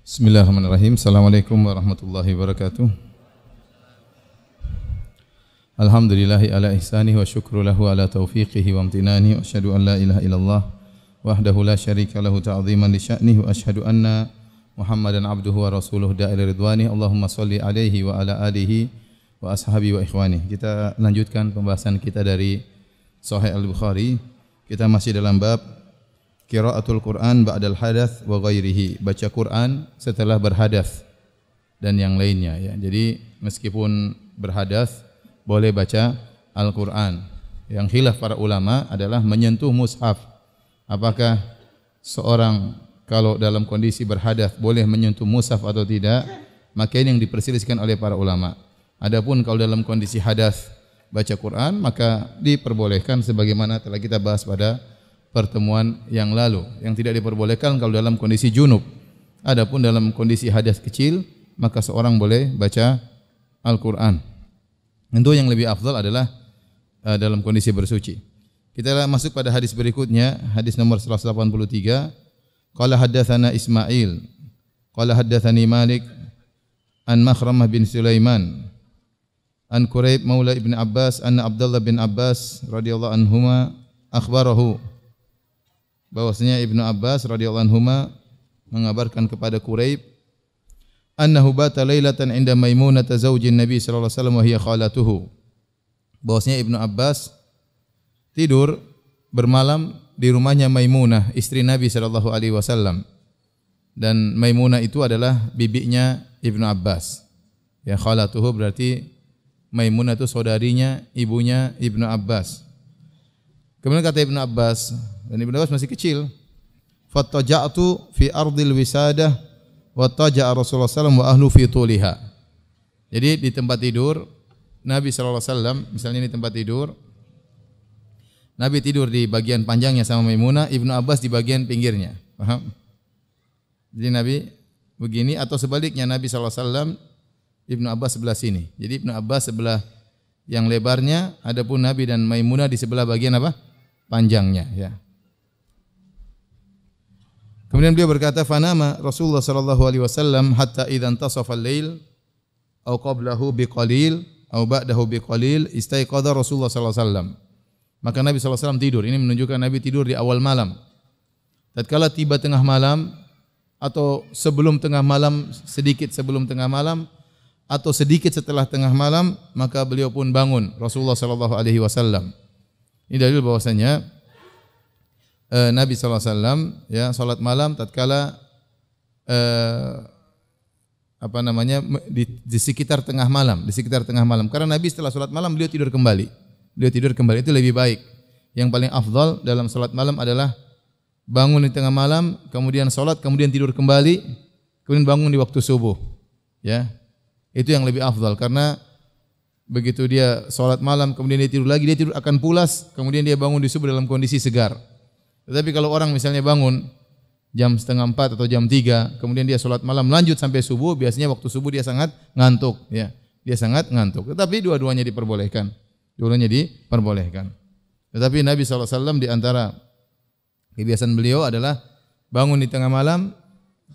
Bismillahirrahmanirrahim. Assalamualaikum warahmatullahi wabarakatuh. Alhamdulillahi ala ihsanihi wa syukru lahu ala taufiqihi wa amtinani wa asyhadu an la ilaha illallah wahdahu la syarika lahu ta'ziman li sya'nihi wa asyhadu anna Muhammadan abduhu wa rasuluhu da'ila ridwani. Allahumma salli alaihi wa ala alihi wa ashabi wa ikhwani. Kita lanjutkan pembahasan kita dari Sahih Al-Bukhari. Kita masih dalam bab Qiraatul Quran ba'dal hadath wa ghairihi, baca Quran setelah berhadath dan yang lainnya ya. Jadi meskipun berhadath boleh baca Al-Quran. Yang khilaf para ulama adalah menyentuh mushaf. Apakah seorang kalau dalam kondisi berhadath boleh menyentuh mushaf atau tidak? Maka ini yang diperselisihkan oleh para ulama. Adapun kalau dalam kondisi hadath baca Quran maka diperbolehkan sebagaimana telah kita bahas pada pertemuan yang lalu. Yang tidak diperbolehkan kalau dalam kondisi junub. Adapun dalam kondisi hadas kecil maka seorang boleh baca Al-Quran. Tentu yang lebih afdal adalah dalam kondisi bersuci. Kita masuk pada hadis berikutnya, hadis nomor 183. Qala haddatsana Ismail qala haddatsani Malik an Makhramah bin Sulaiman an Quraib maula Ibn Abbas anna Abdullah bin Abbas radhiyallahu anhuma akhbarahu, bahwasanya Ibnu Abbas radhiyallahu anhuma mengabarkan kepada Quraib annahu bata lailatan inda Maimunah zaujin Nabi sallallahu alaihi wasallam wa hiya khalatuhu, bahwasanya Ibnu Abbas tidur bermalam di rumahnya Maimunah, istri Nabi sallallahu alaihi wasallam, dan Maimunah itu adalah bibinya Ibnu Abbas. Ya, khalatuhu berarti Maimunah itu saudarinya ibunya Ibnu Abbas. Kemudian kata Ibnu Abbas, dan Ibnu Abbas masih kecil, fattaja'tu fi ardil wisadah wa taja'a Rasulullah sallallahu wa ahlu fi tuliha. Jadi di tempat tidur Nabi sallallahu alaihi wasallam, misalnya ini tempat tidur, Nabi tidur di bagian panjangnya sama Maimunah, Ibnu Abbas di bagian pinggirnya. Paham? Jadi Nabi begini, atau sebaliknya Nabi sallallahu alaihi wasallam Ibnu Abbas sebelah sini. Jadi Ibnu Abbas sebelah yang lebarnya, adapun Nabi dan Maimunah di sebelah bagian apa? Panjangnya, ya. Kemudian beliau berkata, fanama Rasulullah sallallahu alaihi wasallam hatta idza intasafa al-lail aw qablahu biqalil aw ba'dahu biqalil istaiqadha Rasulullah sallallahu alaihi wasallam. Maka Nabi sallallahu alaihi wasallam tidur. Ini menunjukkan Nabi tidur di awal malam. Tatkala tiba tengah malam atau sebelum tengah malam, sedikit sebelum tengah malam atau sedikit setelah tengah malam, maka beliau pun bangun, Rasulullah sallallahu alaihi wasallam. Ini dalil bahwasanya Nabi sallallahu alaihi wasallam ya salat malam tatkala di sekitar tengah malam, Karena Nabi setelah salat malam beliau tidur kembali. Itu lebih baik. Yang paling afdal dalam salat malam adalah bangun di tengah malam, kemudian salat, kemudian tidur kembali, kemudian bangun di waktu subuh. Ya. Itu yang lebih afdal, karena begitu dia salat malam kemudian dia tidur lagi, dia tidur akan pulas, kemudian dia bangun di subuh dalam kondisi segar. Tetapi kalau orang misalnya bangun jam 3:30 atau jam 3, kemudian dia salat malam lanjut sampai subuh, biasanya waktu subuh dia sangat ngantuk, ya. Dia sangat ngantuk. Tetapi dua-duanya diperbolehkan. Tetapi Nabi SAW di antara kebiasaan beliau adalah bangun di tengah malam,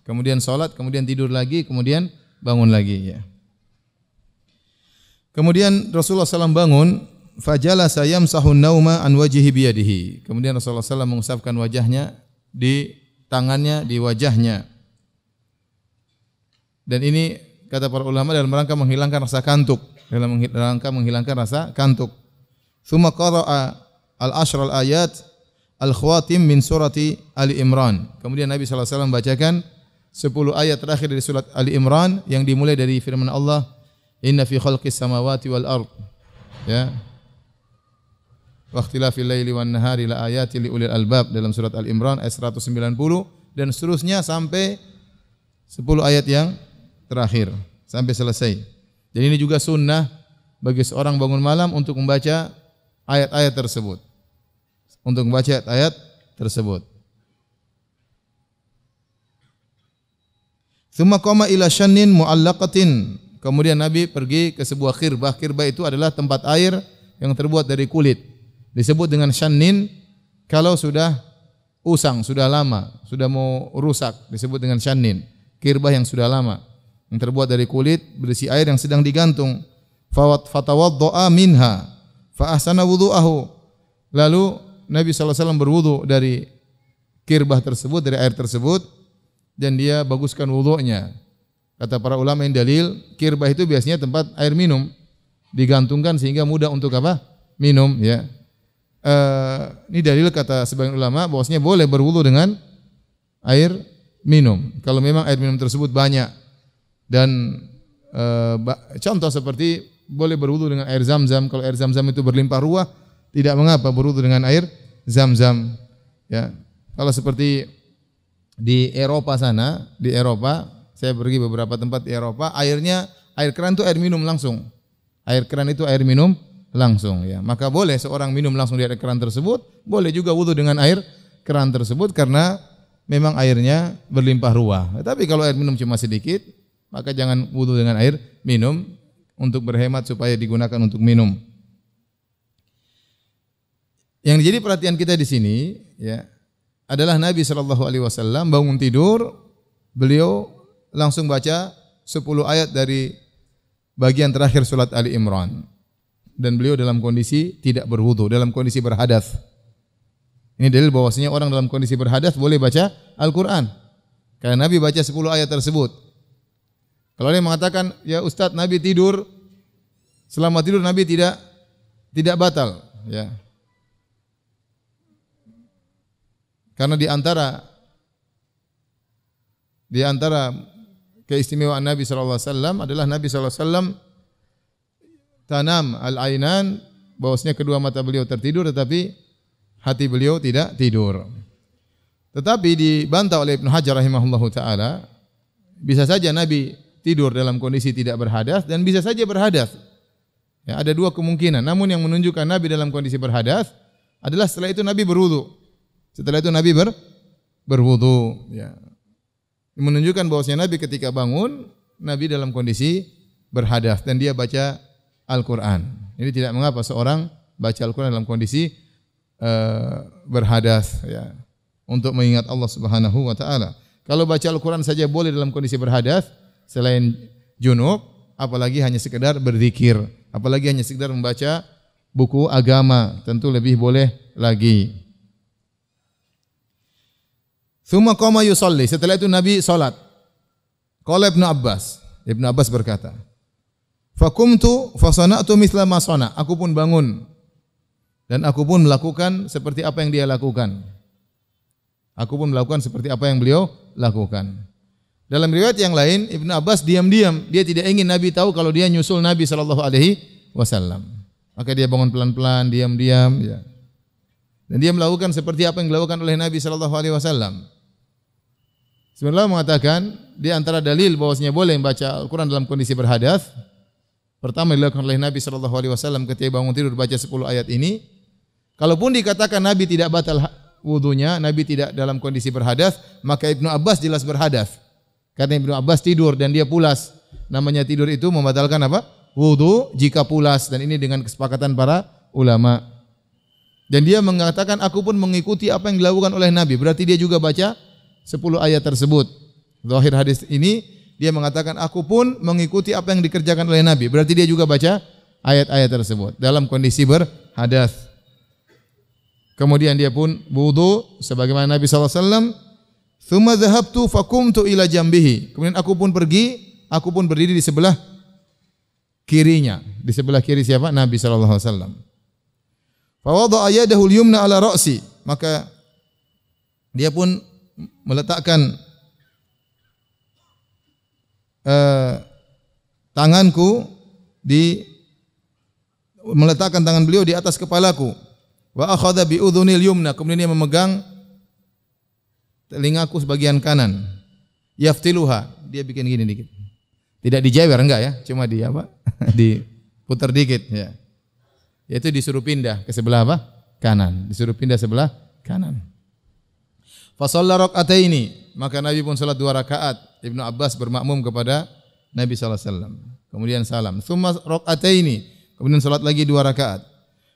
kemudian salat, kemudian tidur lagi, kemudian bangun lagi, ya. Kemudian Rasulullah SAW bangun, fajalasa yamsahun nauma an wajhihi biyadihi. Kemudian Rasulullah SAW mengusapkan wajahnya di tangannya, di wajahnya. Dan ini kata para ulama dalam rangka menghilangkan rasa kantuk, Tsumma qara'a al-ashral ayat al-khawatim min surati Ali Imran. Kemudian Nabi sallallahu alaihi wasallam bacakan 10 ayat terakhir dari surat Ali Imran yang dimulai dari firman Allah, inna fi khalqis samawati wal ard, ya, wa ikhtilafil laili wan nahari la ayatin li ulil albab, dalam surat Al-Imran ayat 190 dan seterusnya sampai 10 ayat yang terakhir sampai selesai. Dan ini juga sunnah bagi seorang bangun malam untuk membaca ayat-ayat tersebut. Tsumma qama ila shannin mu'allaqatin. Kemudian Nabi pergi ke sebuah khirbah. Khirbah itu adalah tempat air yang terbuat dari kulit. Disebut dengan shannin kalau sudah usang, sudah lama, sudah mau rusak, disebut dengan shannin. kirbah yang sudah lama, yang terbuat dari kulit berisi air yang sedang digantung. Fatawaddo'a minha fa ahsana wudu'ahu. Lalu Nabi SAW berwudu dari kirbah tersebut, dari air tersebut, dan dia baguskan wudunya. Kata para ulama yang dalil, kirbah itu biasanya tempat air minum, digantungkan sehingga mudah untuk apa? Minum, ya. Ini dalil kata sebagian ulama bahwasanya boleh berwudu dengan air minum kalau memang air minum tersebut banyak. Dan contoh seperti boleh berwudu dengan air Zam-Zam. Kalau air Zam-Zam itu berlimpah ruah, tidak mengapa berwudu dengan air Zam-Zam. Ya. Kalau seperti di Eropa sana, di Eropa, saya pergi beberapa tempat di Eropa, airnya air keran itu air minum langsung. Air keran itu air minum langsung, ya. Maka boleh seorang minum langsung di air keran tersebut, boleh juga wudu dengan air keran tersebut karena memang airnya berlimpah ruah. Tapi kalau air minum cuma sedikit, maka jangan wudu dengan air minum untuk berhemat supaya digunakan untuk minum. Yang jadi perhatian kita di sini, ya, adalah Nabi SAW bangun tidur, beliau langsung baca 10 ayat dari bagian terakhir surat Ali Imran. Dan beliau dalam kondisi tidak berwudu, dalam kondisi berhadas. Ini dalil bahwasanya orang dalam kondisi berhadas boleh baca Al-Quran. Karena Nabi baca 10 ayat tersebut. Kalau ada yang mengatakan, ya Ustadz, Nabi tidur, selama tidur Nabi tidak batal, ya. Karena di antara keistimewaan Nabi SAW adalah Nabi SAW tanam al-ainan, bahwasanya kedua mata beliau tertidur tetapi hati beliau tidak tidur. Tetapi dibantah oleh Ibnu Hajar rahimahullahu taala, bisa saja Nabi tidur dalam kondisi tidak berhadas dan bisa saja berhadas. Ya, ada dua kemungkinan. Namun yang menunjukkan Nabi dalam kondisi berhadas adalah setelah itu Nabi berwudu. Setelah itu Nabi berwudu, ya. Menunjukkan bahwasanya Nabi ketika bangun, Nabi dalam kondisi berhadas dan dia baca Al-Quran. Ini tidak mengapa seorang baca Al-Quran dalam kondisi berhadas, ya, untuk mengingat Allah Subhanahu wa taala. Kalau baca Al-Quran saja boleh dalam kondisi berhadas, selain junub, apalagi hanya sekedar berzikir, apalagi hanya sekedar membaca buku agama, tentu lebih boleh lagi. Tsumma qama yusalli, setelah itu Nabi salat. Qala Ibnu Abbas berkata, "Fakumtu fasana'tu mithla ma sana." Aku pun bangun dan aku pun melakukan seperti apa yang dia lakukan. Aku pun melakukan seperti apa yang beliau lakukan. Dalam riwayat yang lain, Ibnu Abbas diam-diam, dia tidak ingin Nabi tahu kalau dia nyusul Nabi sallallahu alaihi wasallam. Maka dia bangun pelan-pelan, diam-diam, ya. Dan dia melakukan seperti apa yang dilakukan oleh Nabi sallallahu alaihi wasallam. Sebenarnya mengatakan di antara dalil bahwasanya boleh membaca Al-Qur'an dalam kondisi berhadas. Pertama dilakukan oleh Nabi sallallahu alaihi wasallam ketika bangun tidur baca 10 ayat ini. Kalaupun dikatakan Nabi tidak batal wudunya, Nabi tidak dalam kondisi berhadas, maka Ibnu Abbas jelas berhadas. Karena Ibnu Abbas tidur dan dia pulas. Namanya tidur itu membatalkan apa? Wudu jika pulas, dan ini dengan kesepakatan para ulama. Dan dia mengatakan aku pun mengikuti apa yang dilakukan oleh Nabi. Berarti dia juga baca 10 ayat tersebut. Zahir hadis ini dia mengatakan aku pun mengikuti apa yang dikerjakan oleh Nabi. Berarti dia juga baca ayat-ayat tersebut dalam kondisi berhadas. Kemudian dia pun wudu sebagaimana Nabi SAW. Tsumma dhahabtu fakumtu ila jambihi. Kemudian aku pun berdiri di sebelah kirinya. Di sebelah kiri siapa? Nabi SAW. Fa wada'a yadahu al-yumna ala ra'si. Maka dia pun meletakkan meletakkan tangan beliau di atas kepalaku. Wa akhadha bi udhunil yumna, kemudian dia memegang telingaku sebagian kanan. Yaftiluha, dia bikin gini dikit. Tidak dijewer, enggak ya, cuma di apa? Diputar dikit, ya. Yaitu disuruh pindah ke sebelah apa? Kanan. Disuruh pindah sebelah kanan. Fa shalla rak'ataini, maka Nabi pun salat 2 rakaat. Ibnu Abbas bermakmum kepada Nabi sallallahu alaihi wasallam. Kemudian salam. Tsumma rak'ataini, kemudian salat lagi 2 rakaat.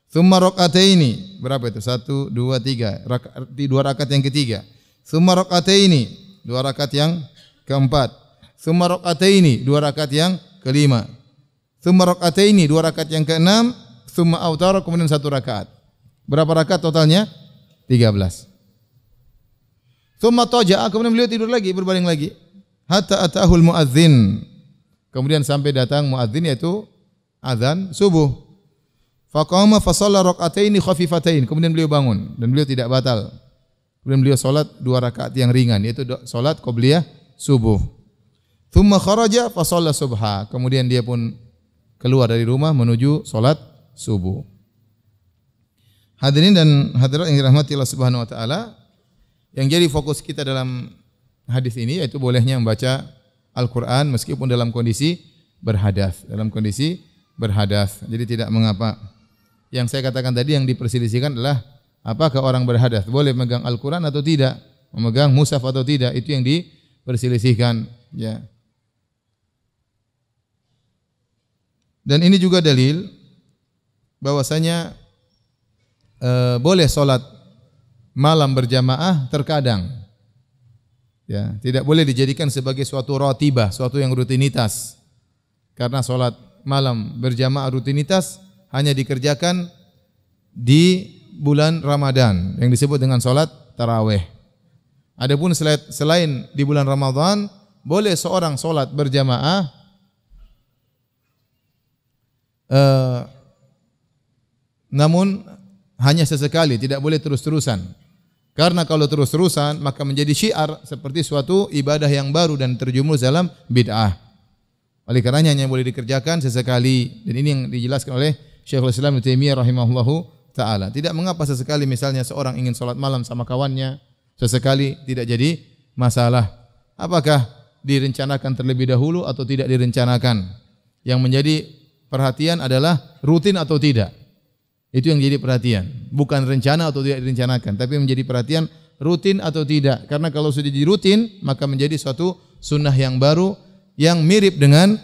Tsumma rak'ataini, berapa itu? 1 2 3. 2 rakaat yang ketiga. Tsumma rak'ataini, 2 rakaat yang keempat. Tsumma raka'ataini, 2 rakaat yang kelima. Tsumma raka'ataini, 2 rakaat yang keenam. Tsumma autara, kemudian 1 rakaat. Berapa rakaat totalnya? 13. Tsumma taja'a, kemudian beliau tidur lagi, berbaring lagi. Hatta atahul muadzin. Kemudian sampai datang muadzin, yaitu azan subuh. Faqama fa shalla raka'ataini khafifatain. Kemudian beliau bangun dan beliau tidak batal. Kemudian beliau salat 2 rakaat yang ringan, yaitu salat qabliyah subuh. Tsumma kharaja fa shalla subha. Kemudian dia pun keluar dari rumah menuju salat subuh. Hadirin dan hadirat yang dirahmati Allah Subhanahu wa taala, yang jadi fokus kita dalam hadis ini yaitu bolehnya membaca Al-Qur'an meskipun dalam kondisi berhadas, Jadi tidak mengapa. Yang saya katakan tadi yang diperselisihkan adalah apakah orang berhadas boleh memegang Al-Qur'an atau tidak, memegang mushaf atau tidak, itu yang diperselisihkan, ya. Dan ini juga dalil bahwasanya boleh salat malam berjamaah terkadang. Ya, tidak boleh dijadikan sebagai suatu ratibah, suatu yang rutinitas. Karena salat malam berjamaah rutinitas hanya dikerjakan di bulan Ramadan yang disebut dengan salat tarawih. Adapun selain di bulan Ramadan, boleh seorang salat berjamaah namun hanya sesekali, tidak boleh terus-terusan. Karena kalau terus-terusan maka menjadi syiar seperti suatu ibadah yang baru dan terjumus dalam bid'ah. Oleh karenanya hanya boleh dikerjakan sesekali, dan ini yang dijelaskan oleh Syekhul Islam Ibnu Taimiyah rahimahullahu taala. Tidak mengapa sesekali, misalnya seorang ingin salat malam sama kawannya, sesekali tidak jadi masalah. Apakah direncanakan terlebih dahulu atau tidak direncanakan? Yang menjadi perhatian adalah rutin atau tidak. Itu yang jadi perhatian, bukan rencana atau tidak direncanakan, tapi menjadi perhatian rutin atau tidak. Karena kalau sudah jadi rutin, maka menjadi suatu sunnah yang baru yang mirip dengan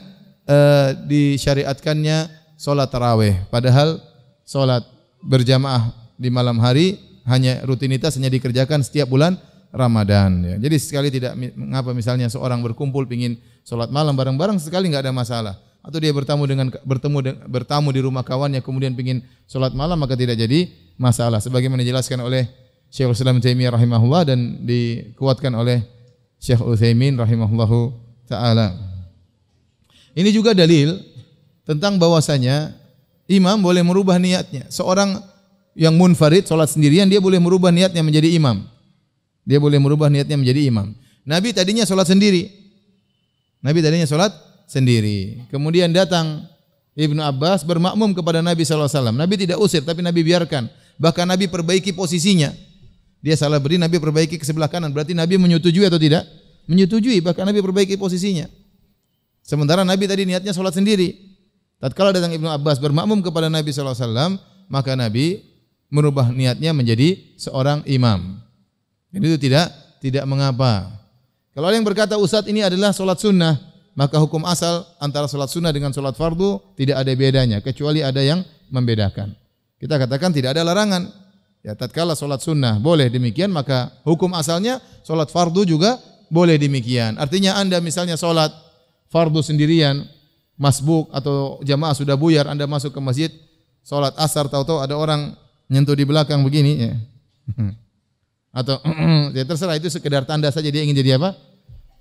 disyariatkannya salat tarawih. Padahal salat berjamaah di malam hari hanya rutinitas, hanya dikerjakan setiap bulan Ramadan. Ya. Jadi sekali tidak mengapa, misalnya seorang berkumpul pingin salat malam bareng-bareng, sekali enggak ada masalah. Atau dia bertamu di rumah kawannya kemudian pingin salat malam, maka tidak jadi masalah. Sebagaimana dijelaskan oleh Syekhul Islam Taimiyah rahimahullah dan dikuatkan oleh Syekh Utsaimin rahimahullahu taala. Ini juga dalil tentang bahwasanya imam boleh merubah niatnya. Seorang yang munfarid salat sendirian, dia boleh merubah niatnya menjadi imam. Dia boleh merubah niatnya menjadi imam. Nabi tadinya salat sendiri. Kemudian datang Ibnu Abbas bermakmum kepada Nabi SAW. Nabi tidak usir, tapi Nabi biarkan. Bahkan Nabi perbaiki posisinya. Dia salah berdiri, Nabi perbaiki ke sebelah kanan. Berarti Nabi menyetujui atau tidak? Menyetujui, bahkan Nabi perbaiki posisinya. Sementara Nabi tadi niatnya salat sendiri. Tatkala datang Ibnu Abbas bermakmum kepada Nabi SAW, maka Nabi merubah niatnya menjadi seorang imam. Dan itu tidak mengapa. Kalau ada yang berkata, Ustaz, ini adalah salat sunnah, maka hukum asal antara salat sunnah dengan salat fardu tidak ada bedanya, kecuali ada yang membedakan. Kita katakan tidak ada larangan. Ya, tatkala salat sunnah boleh demikian, maka hukum asalnya salat fardu juga boleh demikian. Artinya Anda misalnya salat fardu sendirian, masbuk atau jamaah sudah buyar, Anda masuk ke masjid salat asar, tahu-tahu ada orang nyentuh di belakang begini, ya. Atau ya terserah, itu sekedar tanda saja dia ingin jadi apa?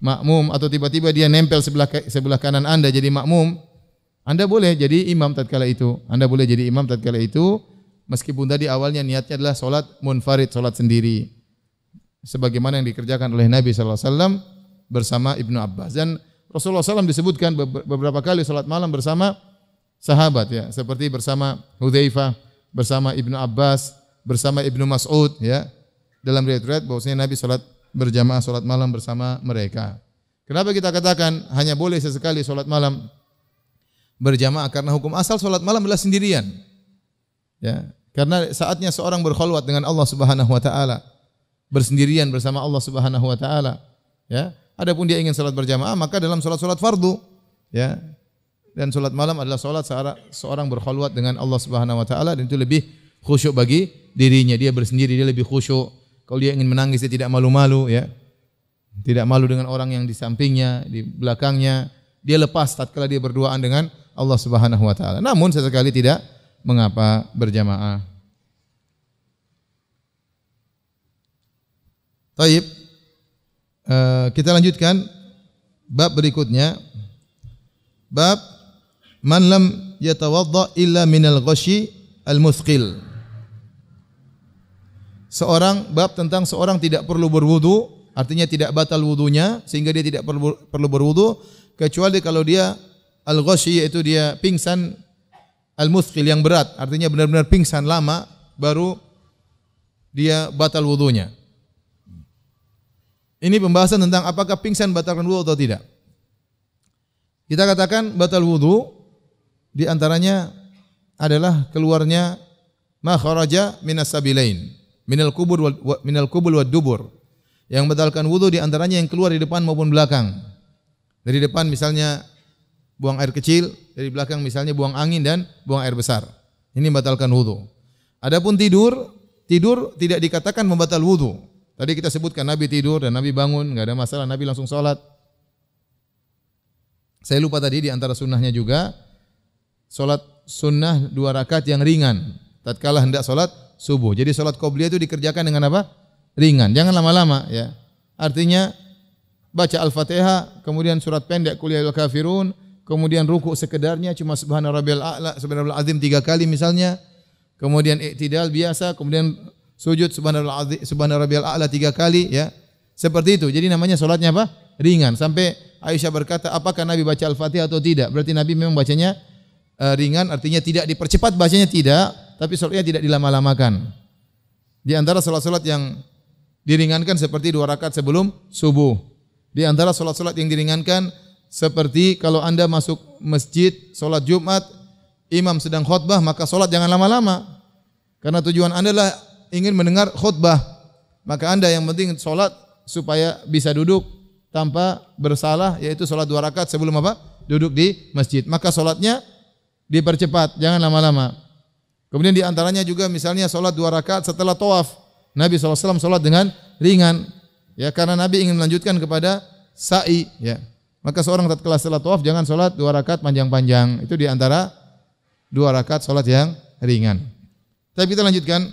Makmum, atau tiba-tiba dia nempel sebelah kanan Anda jadi makmum, Anda boleh jadi imam tatkala itu. Meskipun tadi awalnya niatnya adalah salat munfarid, salat sendiri. Sebagaimana yang dikerjakan oleh Nabi sallallahu alaihi wasallam bersama Ibnu Abbas. Dan Rasulullah SAW disebutkan beberapa kali salat malam bersama sahabat, ya, seperti bersama Hudzaifah, bersama Ibnu Abbas, bersama Ibnu Mas'ud, ya. Dalam riwayat bahwasanya Nabi salat berjamaah salat malam bersama mereka. Kenapa kita katakan hanya boleh sesekali salat malam berjamaah? Karena hukum asal salat malam adalah sendirian. Ya, karena saatnya seorang berkhulwat dengan Allah Subhanahu wa taala, bersendirian bersama Allah Subhanahu wa taala, ya. Adapun dia ingin salat berjamaah, maka dalam salat-salat fardu, ya. Dan salat malam adalah salat seorang berkhulwat dengan Allah Subhanahu wa taala, dan itu lebih khusyuk bagi dirinya. Dia bersendiri, dia lebih khusyuk. Kalau dia ingin menangis, dia tidak malu-malu, ya. Tidak malu dengan orang yang di sampingnya, di belakangnya. Dia lepas tatkala dia berduaan dengan Allah Subhanahu wa taala. Namun sesekali tidak mengapa berjamaah. Taib. Kita lanjutkan bab berikutnya. Bab man lam yatawadda illa minal ghasyi al-muthqil. Bab tentang seorang tidak perlu berwudu, artinya tidak batal wudunya sehingga dia tidak perlu berwudu kecuali kalau dia al-ghasyi, yaitu dia pingsan, al-muthqil yang berat, artinya benar-benar pingsan lama baru dia batal wudunya. Ini pembahasan tentang apakah pingsan batalkan wudu atau tidak. Kita katakan batal wudu di antaranya adalah keluarnya ma kharaja minas sabilain, minal qubul wad dubur. Yang membatalkan wudu di antaranya yang keluar di depan maupun belakang. Dari depan misalnya buang air kecil, dari belakang misalnya buang angin dan buang air besar. Ini membatalkan wudu. Adapun tidur tidak dikatakan membatal wudu. Tadi kita sebutkan Nabi tidur dan Nabi bangun, enggak ada masalah, Nabi langsung salat. Saya lupa tadi di antara sunnahnya juga salat sunnah 2 rakaat yang ringan tatkala hendak salat subuh. Jadi salat qobliyah itu dikerjakan dengan apa? Ringan, jangan lama-lama ya. Artinya baca Al-Fatihah, kemudian surat pendek Qul ya ayyuhal kafirun, kemudian ruku sekedarnya cuma subhana rabbiyal a'la, subhanal azim 3 kali misalnya. Kemudian i'tidal biasa, kemudian sujud subhana rabbiyal a'la 3 kali ya. Seperti itu. Jadi namanya salatnya apa? Ringan. Sampai Aisyah berkata, apakah Nabi baca Al-Fatihah atau tidak? Berarti Nabi memang bacanya ringan, artinya tidak dipercepat bacanya tidak, tapi salatnya tidak dilama-lamakan. Di antara salat-salat yang diringankan seperti 2 rakaat sebelum subuh. Di antara salat-salat yang diringankan seperti kalau Anda masuk masjid salat Jumat, imam sedang khutbah, maka salat jangan lama-lama. Karena tujuan Anda adalah ingin mendengar khutbah. Maka Anda yang penting salat supaya bisa duduk tanpa bersalah, yaitu salat 2 rakaat sebelum apa? Duduk di masjid. Maka salatnya dipercepat, jangan lama-lama. Kemudian di antaranya juga misalnya salat 2 rakaat setelah tawaf. Nabi SAW salat dengan ringan, ya, karena Nabi ingin melanjutkan kepada sa'i, ya. Maka seorang tatkala salat tawaf jangan salat 2 rakaat panjang-panjang. Itu di antara 2 rakaat salat yang ringan. Tapi kita lanjutkan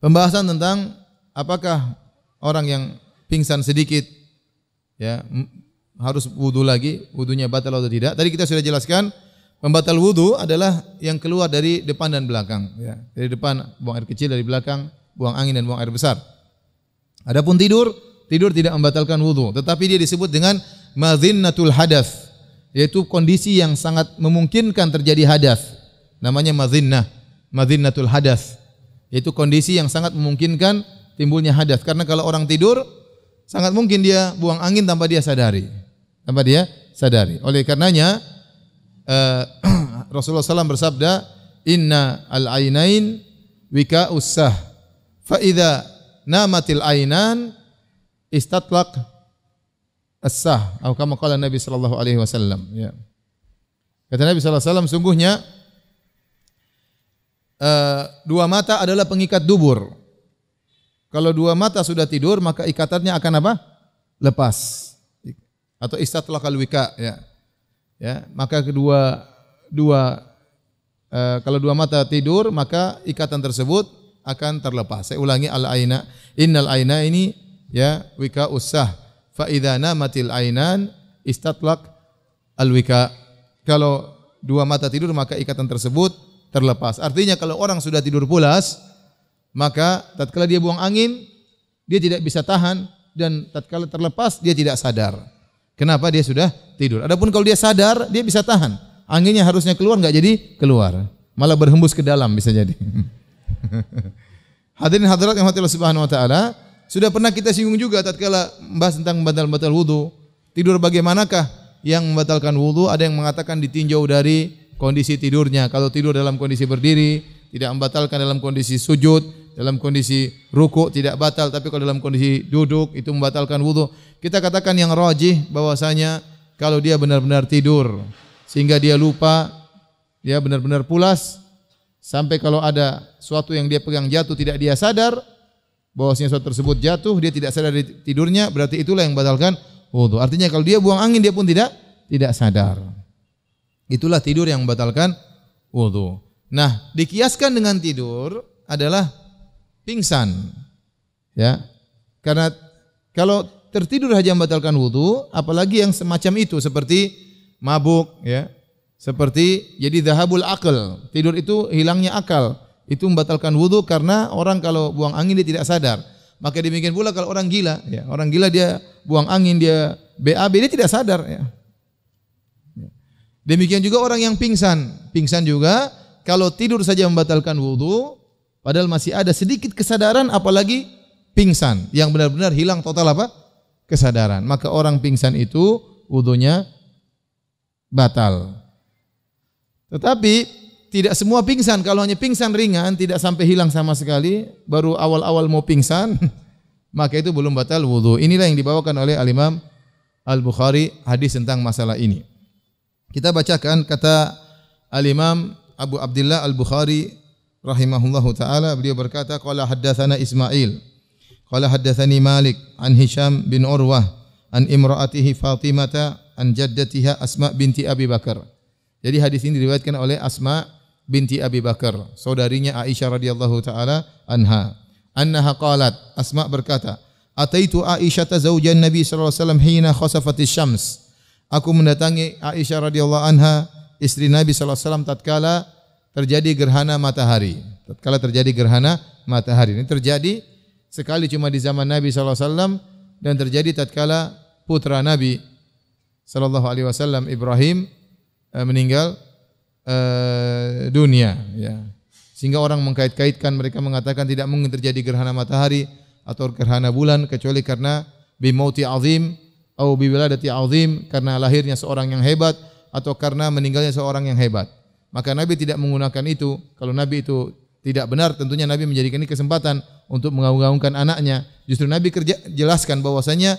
pembahasan tentang apakah orang yang pingsan sedikit, ya, harus wudu lagi, wudunya batal atau tidak. Tadi kita sudah jelaskan. Pembatal wudu adalah yang keluar dari depan dan belakang. Ya. Dari depan buang air kecil, dari belakang buang angin dan buang air besar. Adapun tidur tidak membatalkan wudu, tetapi dia disebut dengan madhinnatul hadath, yaitu kondisi yang sangat memungkinkan terjadi hadas. Namanya madhinnatul hadath, yaitu kondisi yang sangat memungkinkan timbulnya hadas. Karena kalau orang tidur, sangat mungkin dia buang angin tanpa dia sadari. Oleh karenanya Rasulullah SAW bersabda, Inna al-ainain wika'us sah, fa idza namatil ainan istatlaq as-sah, atau kama qala Nabi sallallahu alaihi wasallam, ya. Kata Nabi sallallahu alaihi wasallam, sungguhnya 2 mata adalah pengikat dubur. Kalau 2 mata sudah tidur, maka ikatannya akan apa? Lepas. Atau istatlaqal wika, ya. Ya, maka kalau 2 mata tidur, maka ikatan tersebut akan terlepas. Saya ulangi, al-aina, innal aina ini, ya, wika usah, fa idza namatil ainan istatlaq al-wika. Kalau 2 mata tidur, maka ikatan tersebut terlepas. Artinya kalau orang sudah tidur pulas, maka tatkala dia buang angin, dia tidak bisa tahan, dan tatkala terlepas dia tidak sadar. Kenapa? Dia sudah tidur. Adapun kalau dia sadar, dia bisa tahan. Anginnya harusnya keluar, enggak jadi keluar. Malah berhembus ke dalam bisa jadi. Hadirin hadirat yang Allah Subhanahu wa taala, sudah pernah kita singgung juga tatkala membahas tentang membatal wudu. Tidur bagaimanakah yang membatalkan wudu? Ada yang mengatakan ditinjau dari kondisi tidurnya. Kalau tidur dalam kondisi berdiri, tidak membatalkan. Dalam kondisi sujud, dalam kondisi ruku tidak batal, tapi kalau dalam kondisi duduk itu membatalkan wudu. Kita katakan yang rajih bahwasanya kalau dia benar-benar tidur sehingga dia lupa, dia benar-benar pulas sampai kalau ada sesuatu yang dia pegang jatuh tidak dia sadar, bahwasanya sesuatu tersebut jatuh, dia tidak sadar dari tidurnya, berarti itulah yang membatalkan wudu. Artinya kalau dia buang angin dia pun tidak sadar. Itulah tidur yang membatalkan wudu. Nah, dikiaskan dengan tidur adalah pingsan. Ya. Karena kalau tertidur saja membatalkan wudu, apalagi yang semacam itu seperti mabuk, ya. Seperti jadi dhahabul akal. Tidur itu hilangnya akal. Itu membatalkan wudu karena orang kalau buang angin dia tidak sadar. Maka demikian pula kalau orang gila, ya. Orang gila dia buang angin, dia BAB, dia tidak sadar, ya. Demikian juga orang yang pingsan. Pingsan juga kalau tidur saja membatalkan wudu, padahal masih ada sedikit kesadaran, apalagi pingsan yang benar-benar hilang total apa? Kesadaran. Maka orang pingsan itu wudunya batal. Tetapi tidak semua pingsan. Kalau hanya pingsan ringan, tidak sampai hilang sama sekali, baru awal-awal mau pingsan, maka itu belum batal wudu. Inilah yang dibawakan oleh Al-Imam Al-Bukhari, hadis tentang masalah ini. Kita bacakan kata Al-Imam Abu Abdullah Al-Bukhari rahimahullahu taala, beliau berkata, qala haddatsana Ismail, qala haddatsani Malik an Hisham bin Urwah an imraatihi Fatimah an jaddatiha Asma binti Abi Bakar. Jadi hadis ini diriwayatkan oleh Asma binti Abi Bakar, saudarinya Aisyah radhiyallahu taala anha. Annaha qalat, Asma berkata, ataitu Aisyah zaujan Nabi sallallahu alaihi wasallam hina khasafatis syams. Aku mendatangi Aisyah radhiyallahu anha, istri Nabi sallallahu alaihi wasallam tatkala terjadi gerhana matahari. Tatkala terjadi gerhana matahari. Ini terjadi sekali cuma di zaman Nabi sallallahu alaihi wasallam dan terjadi tatkala putra Nabi sallallahu alaihi wasallam Ibrahim meninggal dunia, ya. Sehingga orang mengkait-kaitkan, mereka mengatakan tidak mungkin terjadi gerhana matahari atau gerhana bulan kecuali karena bimauti azim atau biwiladati azim, karena lahirnya seorang yang hebat atau karena meninggalnya seorang yang hebat. Maka Nabi tidak menggunakan itu. Kalau Nabi itu tidak benar, tentunya Nabi menjadikan ini kesempatan untuk mengagung-agungkan anaknya. Justru Nabi jelaskan bahwasanya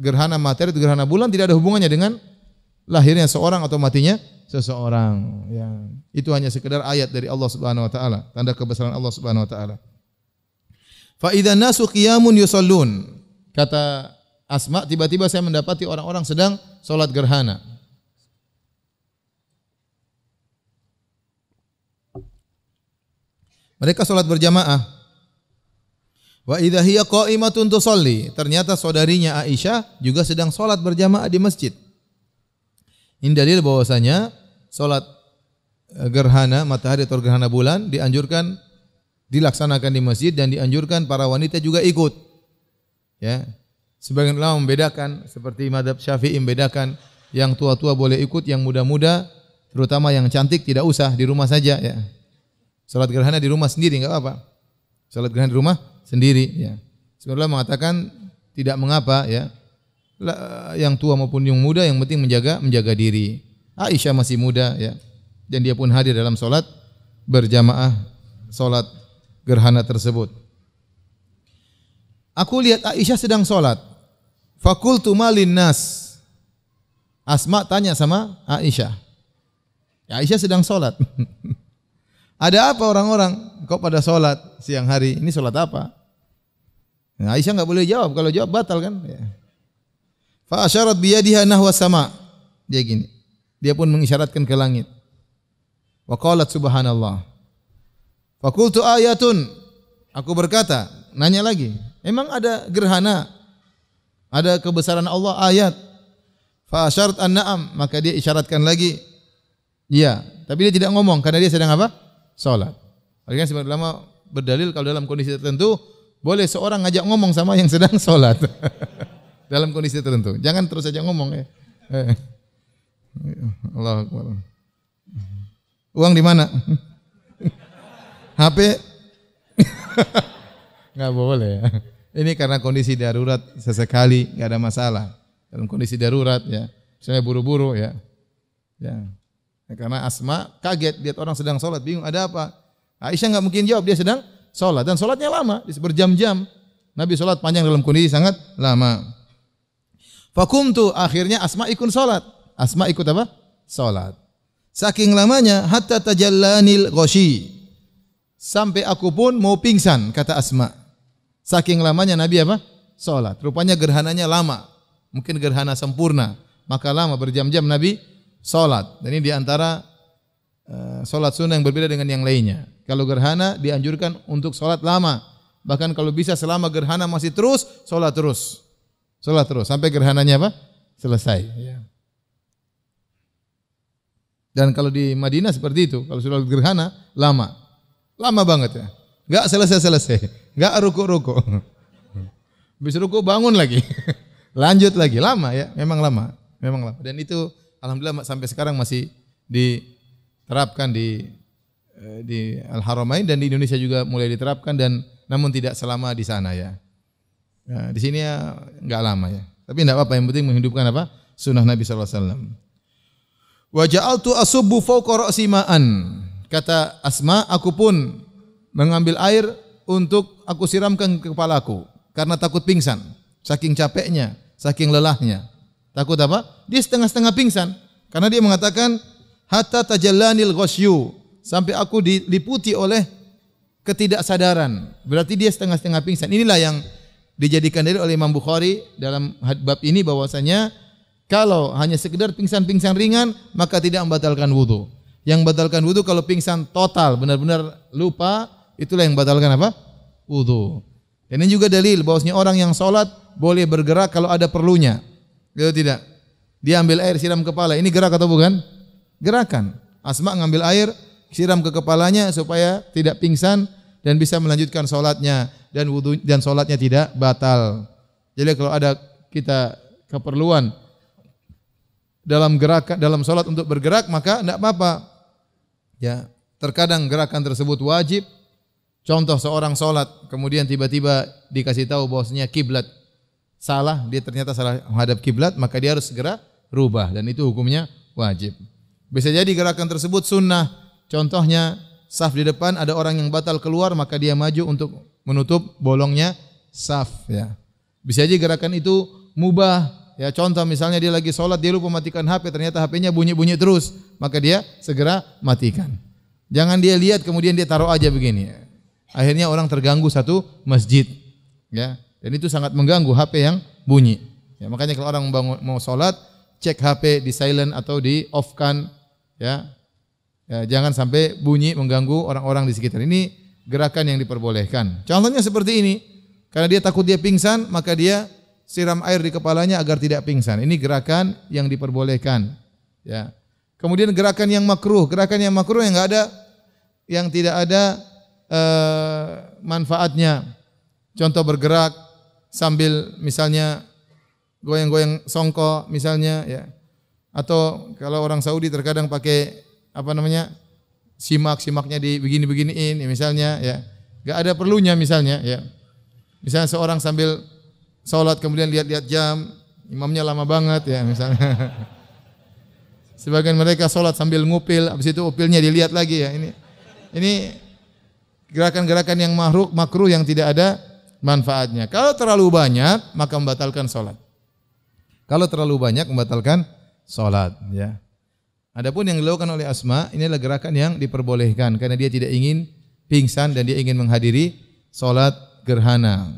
gerhana matahari atau gerhana bulan tidak ada hubungannya dengan lahirnya seorang atau matinya seseorang, ya. Itu hanya sekedar ayat dari Allah Subhanahu wa taala, tanda kebesaran Allah Subhanahu wa taala. Fa idzan nasu qiyamun yusallun. Kata Asma, tiba-tiba saya mendapati orang-orang sedang salat gerhana. Mereka salat berjamaah. Wa idza hiya qa'imatun tusalli. Ternyata saudarinya Aisyah juga sedang salat berjamaah di masjid. Ini dalil bahwasanya salat gerhana matahari atau gerhana bulan dianjurkan dilaksanakan di masjid dan dianjurkan para wanita juga ikut. Ya. Sebagian ulama membedakan, seperti mazhab Syafi'i membedakan, yang tua-tua boleh ikut, yang muda-muda terutama yang cantik tidak usah, di rumah saja, ya. Salat gerhana di rumah sendiri enggak apa-apa. Salat gerhana di rumah sendiri, ya. Sebagian ulama mengatakan tidak mengapa, ya. Yang tua maupun yang muda yang penting menjaga diri. Aisyah masih muda, ya. Dan dia pun hadir dalam salat berjamaah salat gerhana tersebut. Aku lihat Aisyah sedang salat. Fakultu malin nas. Asma tanya sama Aisyah. Ya, Aisyah sedang salat. Ada apa orang-orang? Kok pada salat siang hari? Ini salat apa? Nah, Aisyah enggak boleh jawab. Kalau jawab batal kan? Ya. Fa asyarat biyadiha nahwa sama. Dia gini. Dia pun mengisyaratkan ke langit. Wa qalat subhanallah. Fakultu ayatun. Aku berkata, nanya lagi. Emang ada gerhana? Ada kebesaran Allah ayat? Fa asyarat an-na'am. Maka dia isyaratkan lagi. Iya. Tapi dia tidak ngomong karena dia sedang apa? Salat. Oleh karena sebagian ulama berdalil kalau dalam kondisi tertentu boleh seorang ngajak ngomong sama yang sedang salat. Dalam kondisi tertentu. Jangan terus saja ngomong, ya. Allahu Akbar. Uang di mana? HP? Enggak boleh, ya. Ini karena kondisi darurat, sesekali enggak ada masalah. Dalam kondisi darurat, ya. Misalnya buru-buru, ya. Ya. Karena Asma kaget lihat orang sedang salat, bingung ada apa? Aisyah enggak mungkin jawab, dia sedang salat dan salatnya lama, berjam-jam. Nabi salat panjang dalam kondisi sangat lama. Fakumtu, akhirnya Asma ikut salat. Asma ikut apa? Salat. Saking lamanya hatta tajallanil ghashi. sampai aku pun mau pingsan, kata Asma. Saking lamanya Nabi apa? Salat. Rupanya gerhananya lama. Mungkin gerhana sempurna, maka lama berjam-jam Nabi salat. Dan ini di antara salat sunnah yang berbeda dengan yang lainnya. Kalau gerhana dianjurkan untuk salat lama. Bahkan kalau bisa selama gerhana masih terus, salat terus. Salat terus sampai gerhananya apa? Selesai. Ya. Dan kalau di Madinah seperti itu, kalau sudah gerhana lama. Lama banget ya. Enggak selesai-selesai. Enggak ruku-ruku. Habis ruku bangun lagi. Lanjut lagi. Lama ya, memang lama. Memang lama. Dan itu alhamdulillah sampai sekarang masih diterapkan di Al-Haramain dan di Indonesia juga mulai diterapkan dan namun tidak selama di sana ya. Nah, di sini ya enggak lama ya. Tapi enggak apa-apa, yang penting menghidupkan apa? Sunnah Nabi sallallahu alaihi wasallam. Wa ja'altu asubbu fawqa ra'si ma'an. Kata Asma, aku pun mengambil air untuk aku siramkan ke kepalaku karena takut pingsan, saking capeknya, saking lelahnya. Takut apa? Dia setengah-setengah pingsan karena dia mengatakan hatta tajallanil ghasyu, sampai aku diliputi oleh ketidaksadaran. Berarti dia setengah-setengah pingsan. Inilah yang dijadikan dalil oleh Imam Bukhari dalam bab ini bahwasanya kalau hanya sekedar pingsan-pingsan ringan maka tidak membatalkan wudu. Yang membatalkan wudu kalau pingsan total, benar-benar lupa, itulah yang membatalkan apa? Wudu. Dan ini juga dalil bahwasanya orang yang salat boleh bergerak kalau ada perlunya. Kalau tidak, dia ambil air siram kepala. Ini gerak atau bukan? Gerakan. Asma ngambil air siram ke kepalanya supaya tidak pingsan dan bisa melanjutkan salatnya dan wudu dan salatnya tidak batal. Jadi kalau ada kita keperluan dalam gerakan, dalam salat untuk bergerak, maka tidak apa-apa. Ya, terkadang gerakan tersebut wajib. Contoh seorang salat kemudian tiba-tiba dikasih tahu bahwasanya kiblat salah, dia ternyata salah menghadap kiblat, maka dia harus segera rubah dan itu hukumnya wajib. Bisa jadi gerakan tersebut sunnah. Contohnya saf di depan ada orang yang batal keluar, maka dia maju untuk menutup bolongnya saf ya. Bisa jadi gerakan itu mubah. Ya, contoh misalnya dia lagi sholat, dia lupa matikan HP, ternyata HP-nya bunyi-bunyi terus, maka dia segera matikan. Jangan dia lihat kemudian dia taruh aja begini. Akhirnya orang terganggu satu masjid. Ya, dan itu sangat mengganggu HP yang bunyi. Ya, makanya kalau orang mau sholat, cek HP di silent atau di off-kan. Ya, jangan sampai bunyi mengganggu orang-orang di sekitar. Ini gerakan yang diperbolehkan. Contohnya seperti ini. Karena dia takut dia pingsan, maka dia siram air di kepalanya agar tidak pingsan. Ini gerakan yang diperbolehkan. Ya. Kemudian gerakan yang makruh yang enggak ada, yang tidak ada manfaatnya. Contoh bergerak sambil misalnya goyang-goyang songkok misalnya, ya. Atau kalau orang Saudi terkadang pakai simaknya dibegini-beginiin, ya, misalnya, ya. Enggak ada perlunya misalnya, ya. Misalnya seorang sambil salat kemudian lihat-lihat jam, imamnya lama banget ya misalnya. Sebagian mereka salat sambil ngupil, habis itu upilnya dilihat lagi ya. Ini gerakan-gerakan yang makruh yang tidak ada manfaatnya. Kalau terlalu banyak maka membatalkan salat. Kalau terlalu banyak membatalkan salat ya. Adapun yang dilakukan oleh Asma, inilah gerakan yang diperbolehkan karena dia tidak ingin pingsan dan dia ingin menghadiri salat gerhana.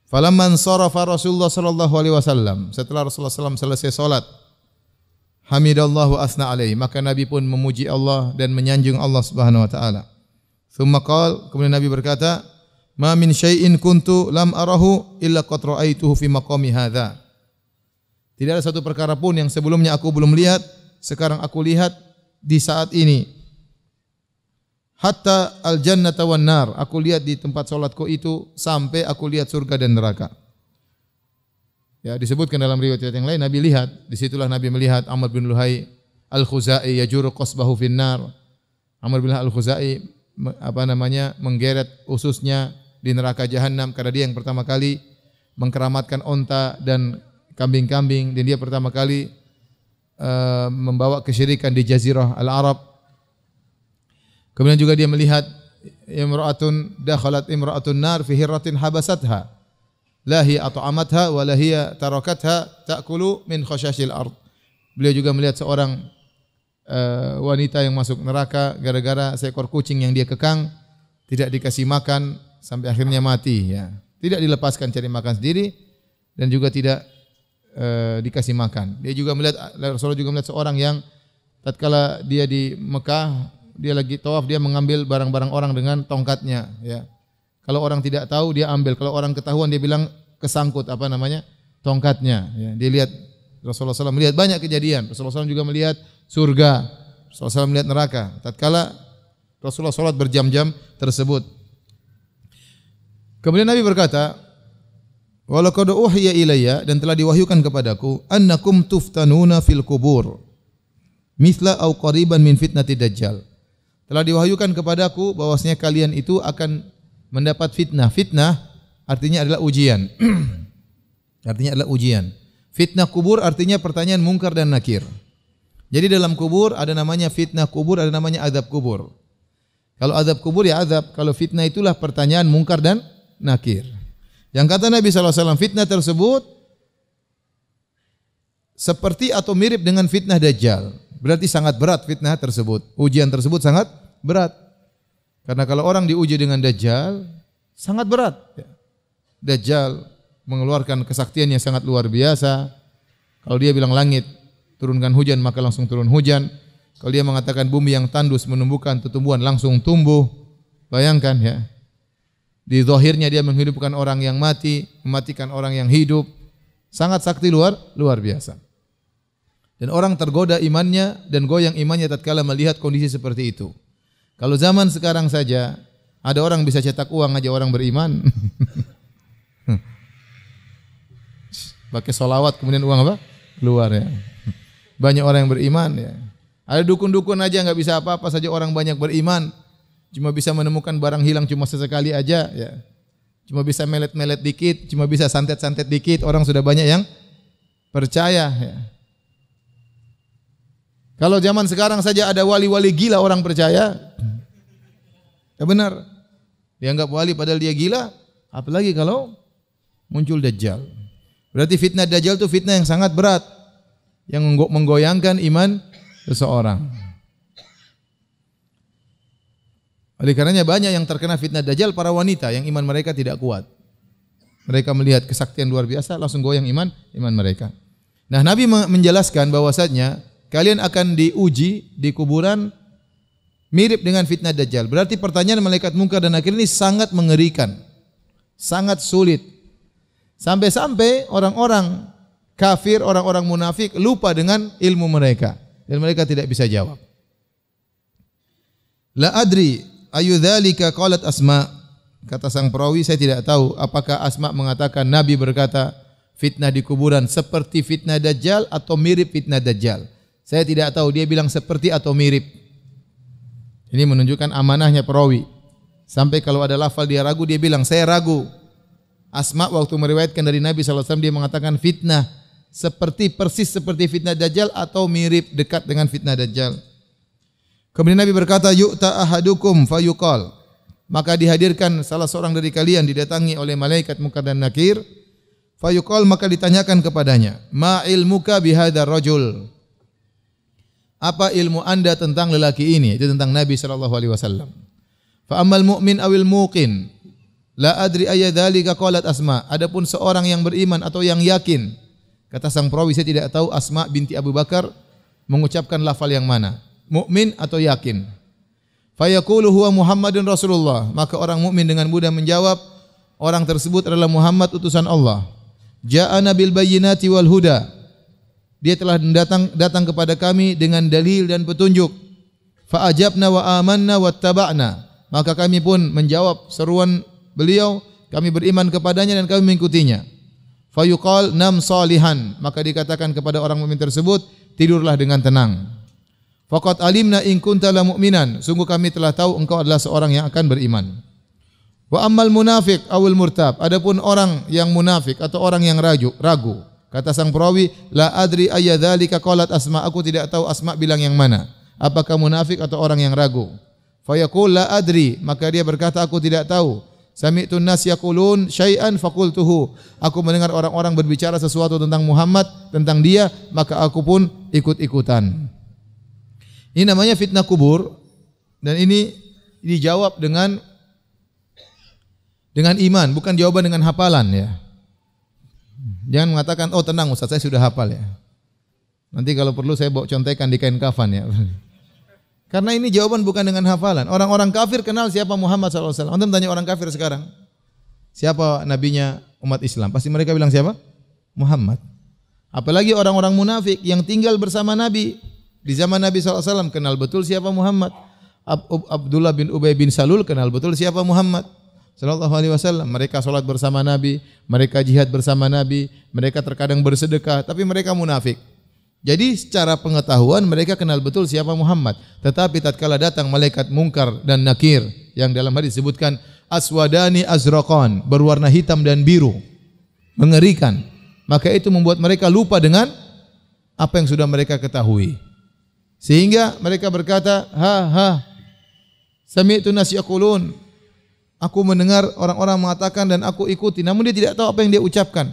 Falamman sarafa Rasulullah sallallahu alaihi wasallam, setelah Rasulullah sallallahu selesai salat, hamidallahu asna alaihi, maka Nabi pun memuji Allah dan menyanjung Allah Subhanahu wa taala. Tsumma qala, kemudian Nabi berkata, "Ma min syai'in kuntu lam arahu illa qad ra'aituhu fi maqami hadza." Tidak ada satu perkara pun yang sebelumnya aku belum lihat, sekarang aku lihat di saat ini. Hatta al-jannata wan nar, aku lihat di tempat salatku itu sampai aku lihat surga dan neraka. Ya, disebutkan dalam riwayat yang lain Nabi lihat, disitulah Nabi melihat Amr bin Luhai al-Khuzai yajuru qasbahu fin nar. Amr bin Luhai al-Khuzai menggeret ususnya di neraka jahanam karena dia yang pertama kali mengkeramatkan onta dan kambing-kambing dan dia pertama kali membawa kesyirikan di Jazirah Al-Arab. Kemudian juga dia melihat imra'atun dakhalat imra'atun nar fi hirratin habasatha la hiya at'amatha wa la hiya tarakatha ta'kulu min khashashil ard. Beliau juga melihat seorang wanita yang masuk neraka gara-gara seekor kucing yang dia kekang, tidak dikasih makan sampai akhirnya mati ya. Tidak dilepaskan cari makan sendiri dan juga tidak dikasih makan. Dia juga melihat, Rasulullah juga melihat seorang yang tatkala dia di Mekah, dia lagi tawaf, dia mengambil barang-barang orang dengan tongkatnya ya. Kalau orang tidak tahu dia ambil, kalau orang ketahuan dia bilang kesangkut tongkatnya ya. Dia lihat Rasulullah SAW melihat banyak kejadian. Rasulullah SAW juga melihat surga. Rasulullah SAW melihat neraka. Tatkala Rasulullah SAW berjam-jam tersebut. Kemudian Nabi berkata, "Walaqad uhiya ilayya," dan telah diwahyukan kepadaku, "annakum tuftanuna fil kubur mithla au qariban min fitnati dajjal." Telah diwahyukan kepadaku bahwasanya kalian itu akan mendapat fitnah. Fitnah artinya adalah ujian. Artinya adalah ujian. Fitnah kubur artinya pertanyaan mungkar dan nakir. Jadi dalam kubur ada namanya fitnah kubur, ada namanya azab kubur. Kalau azab kubur ya azab, kalau fitnah itulah pertanyaan mungkar dan nakir. Yang kata Nabi SAW, fitnah tersebut seperti atau mirip dengan fitnah Dajjal. Berarti sangat berat fitnah tersebut. Ujian tersebut sangat berat. Karena kalau orang diuji dengan Dajjal, sangat berat. Dajjal mengeluarkan kesaktian yang sangat luar biasa. Kalau dia bilang langit turunkan hujan, maka langsung turun hujan. Kalau dia mengatakan bumi yang tandus menumbuhkan tumbuhan, langsung tumbuh. Bayangkan ya. Di zahirnya dia menghidupkan orang yang mati, mematikan orang yang hidup. Sangat sakti luar biasa. Dan orang tergoda imannya dan goyang imannya tatkala melihat kondisi seperti itu. Kalau zaman sekarang saja ada orang bisa cetak uang aja orang beriman. Pakai solawat kemudian uang apa? Keluar ya. Banyak orang yang beriman ya. Ada dukun-dukun aja nggak bisa apa-apa saja orang banyak beriman. Cuma bisa menemukan barang hilang cuma sesekali aja ya. Cuma bisa melet-melet dikit, cuma bisa santet-santet dikit, orang sudah banyak yang percaya ya. Kalau zaman sekarang saja ada wali-wali gila orang percaya. Ya benar. Dianggap wali padahal dia gila, apalagi kalau muncul Dajjal. Berarti fitnah Dajjal itu fitnah yang sangat berat, yang menggoyangkan iman seseorang. Oleh karenanya banyak yang terkena fitnah Dajjal para wanita yang iman mereka tidak kuat. Mereka melihat kesaktian luar biasa langsung goyang iman mereka. Nah, Nabi menjelaskan bahwasanya kalian akan diuji di kuburan mirip dengan fitnah Dajjal. Berarti pertanyaan malaikat munkar dan nakir ini sangat mengerikan. Sangat sulit. Sampai-sampai orang-orang kafir, orang-orang munafik lupa dengan ilmu mereka dan mereka tidak bisa jawab. La adri ayu dzalika qalat Asma. Kata sang perawi, saya tidak tahu apakah Asma mengatakan Nabi berkata fitnah di kuburan seperti fitnah Dajjal atau mirip fitnah Dajjal. Saya tidak tahu, dia bilang seperti atau mirip. Ini menunjukkan amanahnya perawi. Sampai kalau ada lafal dia ragu, dia bilang saya ragu. Asma waktu meriwayatkan dari Nabi SAW dia mengatakan fitnah persis seperti fitnah Dajjal atau mirip dekat dengan fitnah Dajjal. Kemudian Nabi berkata, yu'ta ahadukum fayuqal. Maka dihadirkan salah seorang dari kalian didatangi oleh malaikat munkar dan nakir. Fayuqal, maka ditanyakan kepadanya, ma ilmuka bihadzal rajul? Apa ilmu anda tentang lelaki ini? Itu tentang Nabi SAW. Fa ammal mu'min awil muqin la adri ayya dzalika qalat Asma. Adapun seorang yang beriman atau yang yakin, kata sang perawi, saya tidak tahu Asma binti Abu Bakar mengucapkan lafal yang mana, mukmin atau yakin. Fayaqulu huwa Muhammadun Rasulullah. Maka orang mukmin dengan mudah menjawab, orang tersebut adalah Muhammad utusan Allah. Ja'ana bil bayyinati wal huda. Dia telah datang kepada kami dengan dalil dan petunjuk. Fa ajabna wa amanna wattaba'na. Maka kami pun menjawab seruan beliau, kami beriman kepadanya dan kami mengikutinya. Fayuqal nam salihan, maka dikatakan kepada orang mukmin tersebut, tidurlah dengan tenang. Faqad alimna in kunta la mu'minan, sungguh kami telah tahu engkau adalah seorang yang akan beriman. Wa ammal munafiq awil murtab, adapun orang yang munafik atau orang yang ragu, kata sang perawi, la adri ayya dzalika qalat Asma, aku tidak tahu Asma bilang yang mana, apakah munafik atau orang yang ragu. Fayaqul la adri, maka dia berkata aku tidak tahu. Sami'tun nas yaqulun syai'an faqultuhu. Aku mendengar orang-orang berbicara sesuatu tentang Muhammad, tentang dia, maka aku pun ikut-ikutan. Ini namanya fitnah kubur dan ini dijawab dengan iman, bukan jawaban dengan hafalan ya. Jangan mengatakan, oh tenang Ustaz, saya sudah hafal ya. Nanti kalau perlu saya bawa contekan di kain kafan ya. Karena ini jawaban bukan dengan hafalan. Orang-orang kafir kenal siapa Muhammad SAW. Anda tanya orang kafir sekarang, siapa nabinya umat Islam? Pasti mereka bilang siapa? Muhammad. Apalagi orang-orang munafik yang tinggal bersama Nabi di zaman Nabi SAW kenal betul siapa Muhammad. Abdullah bin Ubay bin Salul kenal betul siapa Muhammad sallallahu alaihi wasallam. Mereka salat bersama Nabi, mereka jihad bersama Nabi, mereka terkadang bersedekah, tapi mereka munafik. Jadi secara pengetahuan mereka kenal betul siapa Muhammad. Tetapi tatkala datang malaikat mungkar dan nakir yang dalam hadis disebutkan aswadani azraqan, berwarna hitam dan biru, mengerikan. Maka itu membuat mereka lupa dengan apa yang sudah mereka ketahui. Sehingga mereka berkata, sami'tu nas yaqulun, aku mendengar orang-orang mengatakan dan aku ikuti, namun dia tidak tahu apa yang dia ucapkan.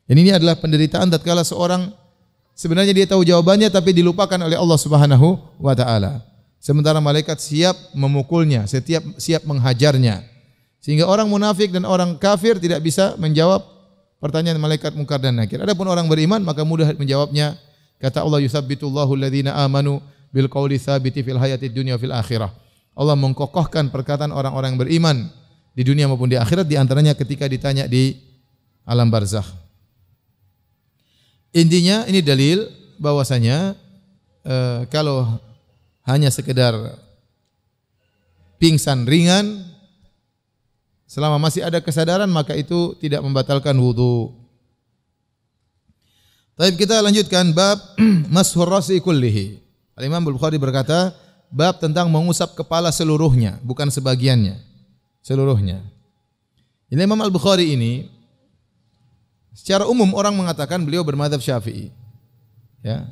Dan ini adalah penderitaan tatkala seorang sebenarnya dia tahu jawabannya tapi dilupakan oleh Allah Subhanahu wa taala. Sementara malaikat siap memukulnya, siap menghajarnya. Sehingga orang munafik dan orang kafir tidak bisa menjawab pertanyaan malaikat mungkar dan nakir. Adapun orang beriman maka mudah menjawabnya. Kata Allah, yusabbitullahu alladhina amanu bil qawli tsabiti fil hayatid dunya fil akhirah. Allah mengkokohkan perkataan orang-orang yang beriman di dunia maupun di akhirat, di antaranya ketika ditanya di alam barzakh. Intinya ini dalil bahwasanya kalau hanya sekedar pingsan ringan selama masih ada kesadaran maka itu tidak membatalkan wudu. Baik, kita lanjutkan bab mashur rasi kullihi. Al-Imam Al-Bukhari berkata, bab tentang mengusap kepala seluruhnya, bukan sebagiannya, seluruhnya. Ini Imam Al-Bukhari ini secara umum orang mengatakan beliau bermadzhab Syafi'i. Ya.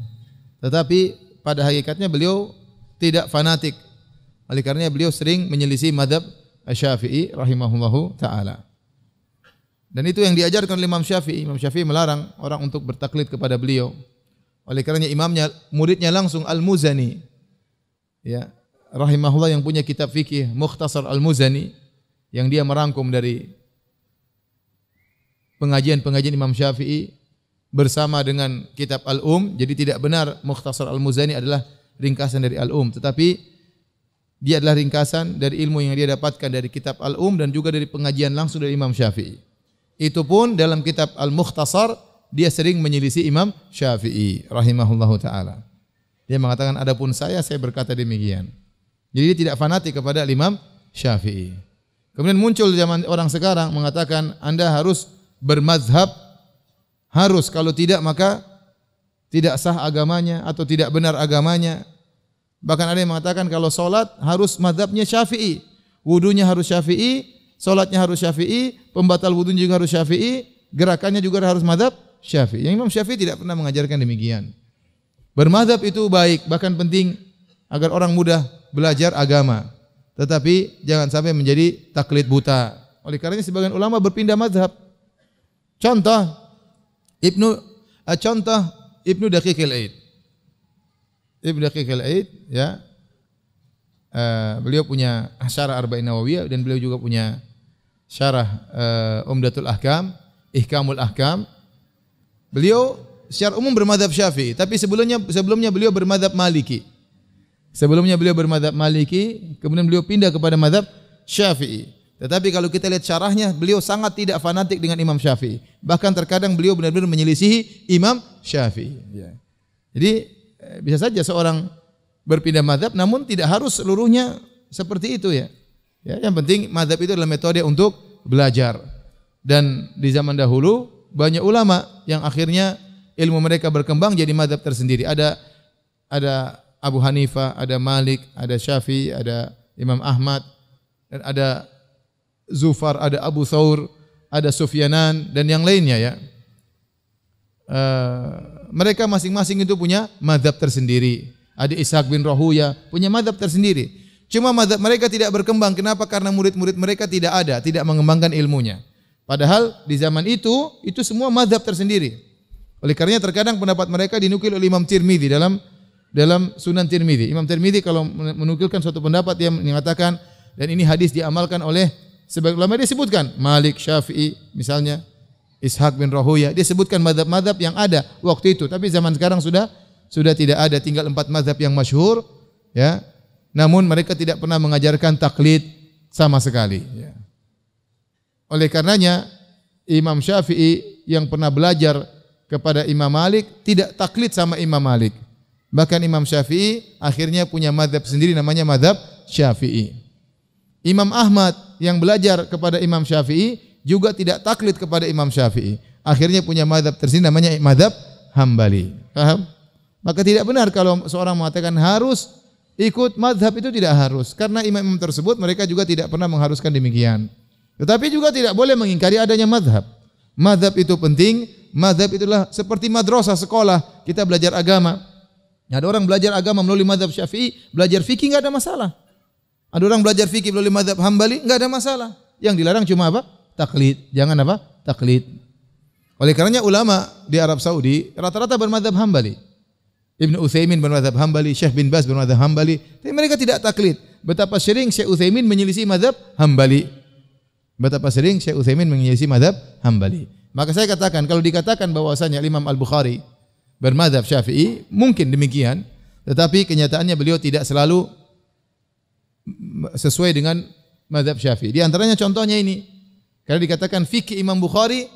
Tetapi pada hakikatnya beliau tidak fanatik. Oleh karenanya beliau sering menyelisih madzhab Syafi'i rahimahullahu taala. Dan itu yang diajarkan oleh Imam Syafi'i. Imam Syafi'i melarang orang untuk bertaklid kepada beliau. Oleh karenanya imamnya, muridnya langsung Al-Muzani, ya, rahimahullah, yang punya kitab fikih Mukhtasar Al-Muzani, yang dia merangkum dari pengajian-pengajian Imam Syafi'i bersama dengan kitab Al-Jadi tidak benar Mukhtasar Al-Muzani adalah ringkasan dari Al-Um, tetapi dia adalah ringkasan dari ilmu yang dia dapatkan dari kitab Al-Um dan juga dari pengajian langsung dari Imam Syafi'i. Itu pun dalam kitab Al-Mukhtasar dia sering menyelisih Imam Syafi'i rahimahullahu taala. Dia mengatakan adapun saya berkata demikian. Jadi dia tidak fanatik kepada Imam Syafi'i. Kemudian muncul zaman orang sekarang mengatakan Anda harus bermazhab, harus, kalau tidak maka tidak sah agamanya atau tidak benar agamanya. Bahkan ada yang mengatakan kalau salat harus mazhabnya Syafi'i, wudunya harus Syafi'i, salatnya harus Syafi'i, pembatal wudu juga harus Syafi'i, gerakannya juga harus mazhab Syafi'i. Yang Imam Syafi'i tidak pernah mengajarkan demikian. Bermazhab itu baik, bahkan penting agar orang mudah belajar agama. Tetapi jangan sampai menjadi taklid buta. Oleh karenanya sebagian ulama berpindah mazhab. Contoh Ibnu Daqiq al-Aid. Ibnu Daqiq al-Aid, ya. Beliau punya syarah Arba'in Nawawiyah dan beliau juga punya syarah Umdatul Ahkam, Ihkamul Ahkam. Beliau secara umum bermadzhab Syafi'i, tapi sebelumnya beliau bermadzhab Maliki. Sebelumnya beliau bermadzhab Maliki, kemudian beliau pindah kepada madzhab Syafi'i. Tetapi kalau kita lihat syarahnya, beliau sangat tidak fanatik dengan Imam Syafi'i. Bahkan terkadang beliau benar-benar menyelisihi Imam Syafi'i. Ya. Jadi bisa saja seorang berpindah madzhab, namun tidak harus seluruhnya seperti itu ya. Ya, yang penting madzhab itu adalah metode untuk belajar. Dan di zaman dahulu banyak ulama yang akhirnya ilmu mereka berkembang jadi madzhab tersendiri. Ada Abu Hanifah, ada Malik, ada Syafi'i, ada Imam Ahmad, dan ada Zufar, ada Abu Thawr, ada Sufyanan dan yang lainnya ya. Mereka masing-masing itu punya madzhab tersendiri. Ada Ishaq bin Rahuya punya madzhab tersendiri. Cuma madzhab mereka tidak berkembang. Kenapa? Karena murid-murid mereka tidak mengembangkan ilmunya. Padahal di zaman itu semua madzhab tersendiri. Oleh karenanya terkadang pendapat mereka dinukil oleh Imam Tirmidzi dalam dalam Sunan Tirmidzi. Imam Tirmidzi kalau menukilkan suatu pendapat dia mengatakan dan ini hadis diamalkan oleh sebagian ulama, dia sebutkan Malik, Syafi'i misalnya, Ishaq bin Rahuya, dia sebutkan mazhab-mazhab yang ada waktu itu, tapi zaman sekarang sudah tidak ada, tinggal 4 mazhab yang masyhur ya. Namun mereka tidak pernah mengajarkan taklid sama sekali ya. Oleh karenanya Imam Syafi'i yang pernah belajar kepada Imam Malik tidak taklid sama Imam Malik. Bahkan Imam Syafi'i akhirnya punya mazhab sendiri namanya mazhab Syafi'i. Imam Ahmad yang belajar kepada Imam Syafi'i juga tidak taklid kepada Imam Syafi'i. Akhirnya punya mazhab tersendiri namanya mazhab Hambali. Paham? Maka tidak benar kalau seorang mengatakan harus ikut mazhab, itu tidak harus. Karena imam-imam tersebut mereka juga tidak pernah mengharuskan demikian. Tetapi juga tidak boleh mengingkari adanya mazhab. Mazhab itu penting. Mazhab itulah seperti madrasah, sekolah. Kita belajar agama. Ada orang belajar agama melalui mazhab Syafi'i, belajar fikih enggak ada masalah. Ada orang belajar fikih melalui mazhab Hambali, enggak ada masalah. Yang dilarang cuma apa? Taklid. Jangan apa? Taklid. Oleh karenanya ulama di Arab Saudi rata-rata bermazhab Hambali. Ibnu Utsaimin bermazhab Hambali, Syekh bin Baz bermazhab Hambali. Tapi mereka tidak taklid. Betapa sering Syekh Utsaimin menyelisih mazhab Hambali. Betapa sering Syekh Utsaimin menyelisih mazhab Hambali. Maka saya katakan, kalau dikatakan bahwasanya Imam Al-Bukhari bermazhab Syafi'i, mungkin demikian, tetapi kenyataannya beliau tidak selalu sesuai dengan mazhab Syafi'i. Di antaranya contohnya ini. Karena dikatakan fikih Imam Bukhari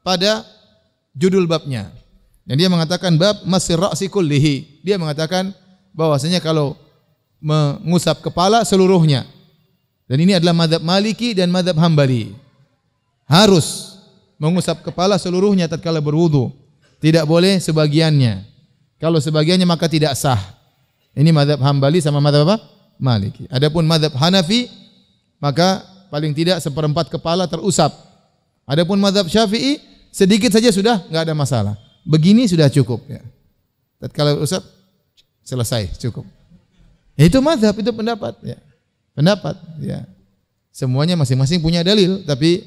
pada judul babnya. Dan dia mengatakan bab masir ra'si kullihi. Dia mengatakan bahwasanya kalau mengusap kepala seluruhnya. Dan ini adalah mazhab Maliki dan mazhab Hambali. Harus mengusap kepala seluruhnya tatkala berwudu. Tidak boleh sebagiannya. Kalau sebagiannya maka tidak sah. Ini mazhab Hambali sama mazhab apa? Maliki. Adapun mazhab Hanafi maka paling tidak 1/4 kepala terusap. Adapun mazhab Syafi'i sedikit saja sudah enggak ada masalah. Begini sudah cukup ya. Tatkala usap selesai, cukup. Itu mazhab, itu pendapat ya. Pendapat ya. Semuanya masing-masing punya dalil, tapi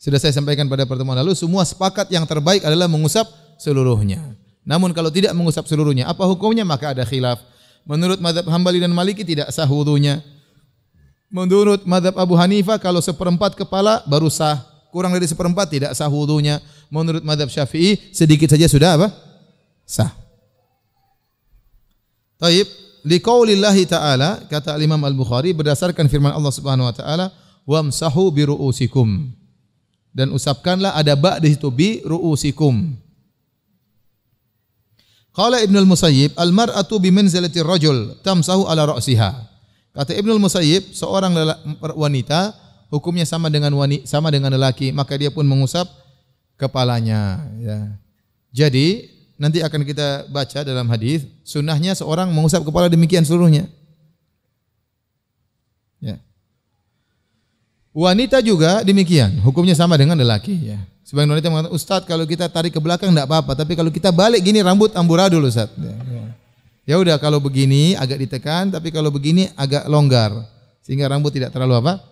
sudah saya sampaikan pada pertemuan lalu, semua sepakat yang terbaik adalah mengusap seluruhnya. Namun kalau tidak mengusap seluruhnya, apa hukumnya? Maka ada khilaf. Menurut mazhab Hambali dan Maliki tidak sah wudunya. Menurut mazhab Abu Hanifah kalau 1/4 kepala baru sah. Kurang dari 1/4 tidak sah wudunya. Menurut mazhab Syafi'i sedikit saja sudah apa? Sah. Taib, liqaulillahi ta'ala, kata Imam Al-Bukhari berdasarkan firman Allah Subhanahu wa taala, wamsahu bi ru'usikum. Dan usapkanlah, ada ba di situ, bi ru'usikum. Qala Ibnu Al-Musayyib, al-mar'atu bi manzilati ar-rajul tamsahu ala ra'siha. Kata Ibnu Al-Musayyib, seorang wanita hukumnya sama dengan lelaki, maka dia pun mengusap kepalanya ya. Jadi nanti akan kita baca dalam hadis, sunnahnya seorang mengusap kepala demikian seluruhnya. Ya. Wanita juga demikian, hukumnya sama dengan lelaki ya. Sebagian wanita mengatakan, Ustaz kalau kita tarik ke belakang enggak apa-apa, tapi kalau kita balik gini rambut amburadul Ustaz. Ya udah, kalau begini agak ditekan, tapi kalau begini agak longgar sehingga rambut tidak terlalu apa?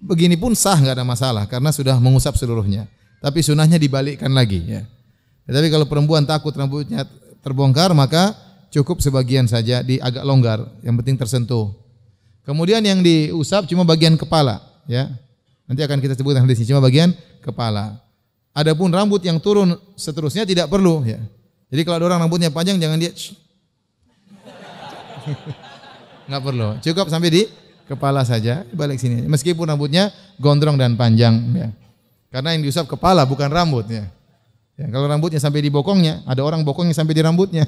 Begini pun sah, enggak ada masalah karena sudah mengusap seluruhnya. Tapi sunnahnya dibalikkan lagi ya. Tapi kalau perempuan takut rambutnya terbongkar, maka cukup sebagian saja, di agak longgar, yang penting tersentuh. Kemudian yang diusap cuma bagian kepala ya. Nanti akan kita sebutkan di sini, cuma bagian kepala. Adapun rambut yang turun seterusnya tidak perlu ya. Jadi kalau ada orang rambutnya panjang jangan dia enggak perlu. Cukup sampai di kepala saja, balik sini. Meskipun rambutnya gondrong dan panjang ya. Karena yang diusap kepala bukan rambut ya. Ya, kalau rambutnya sampai di bokongnya, ada orang bokongnya sampai di rambutnya.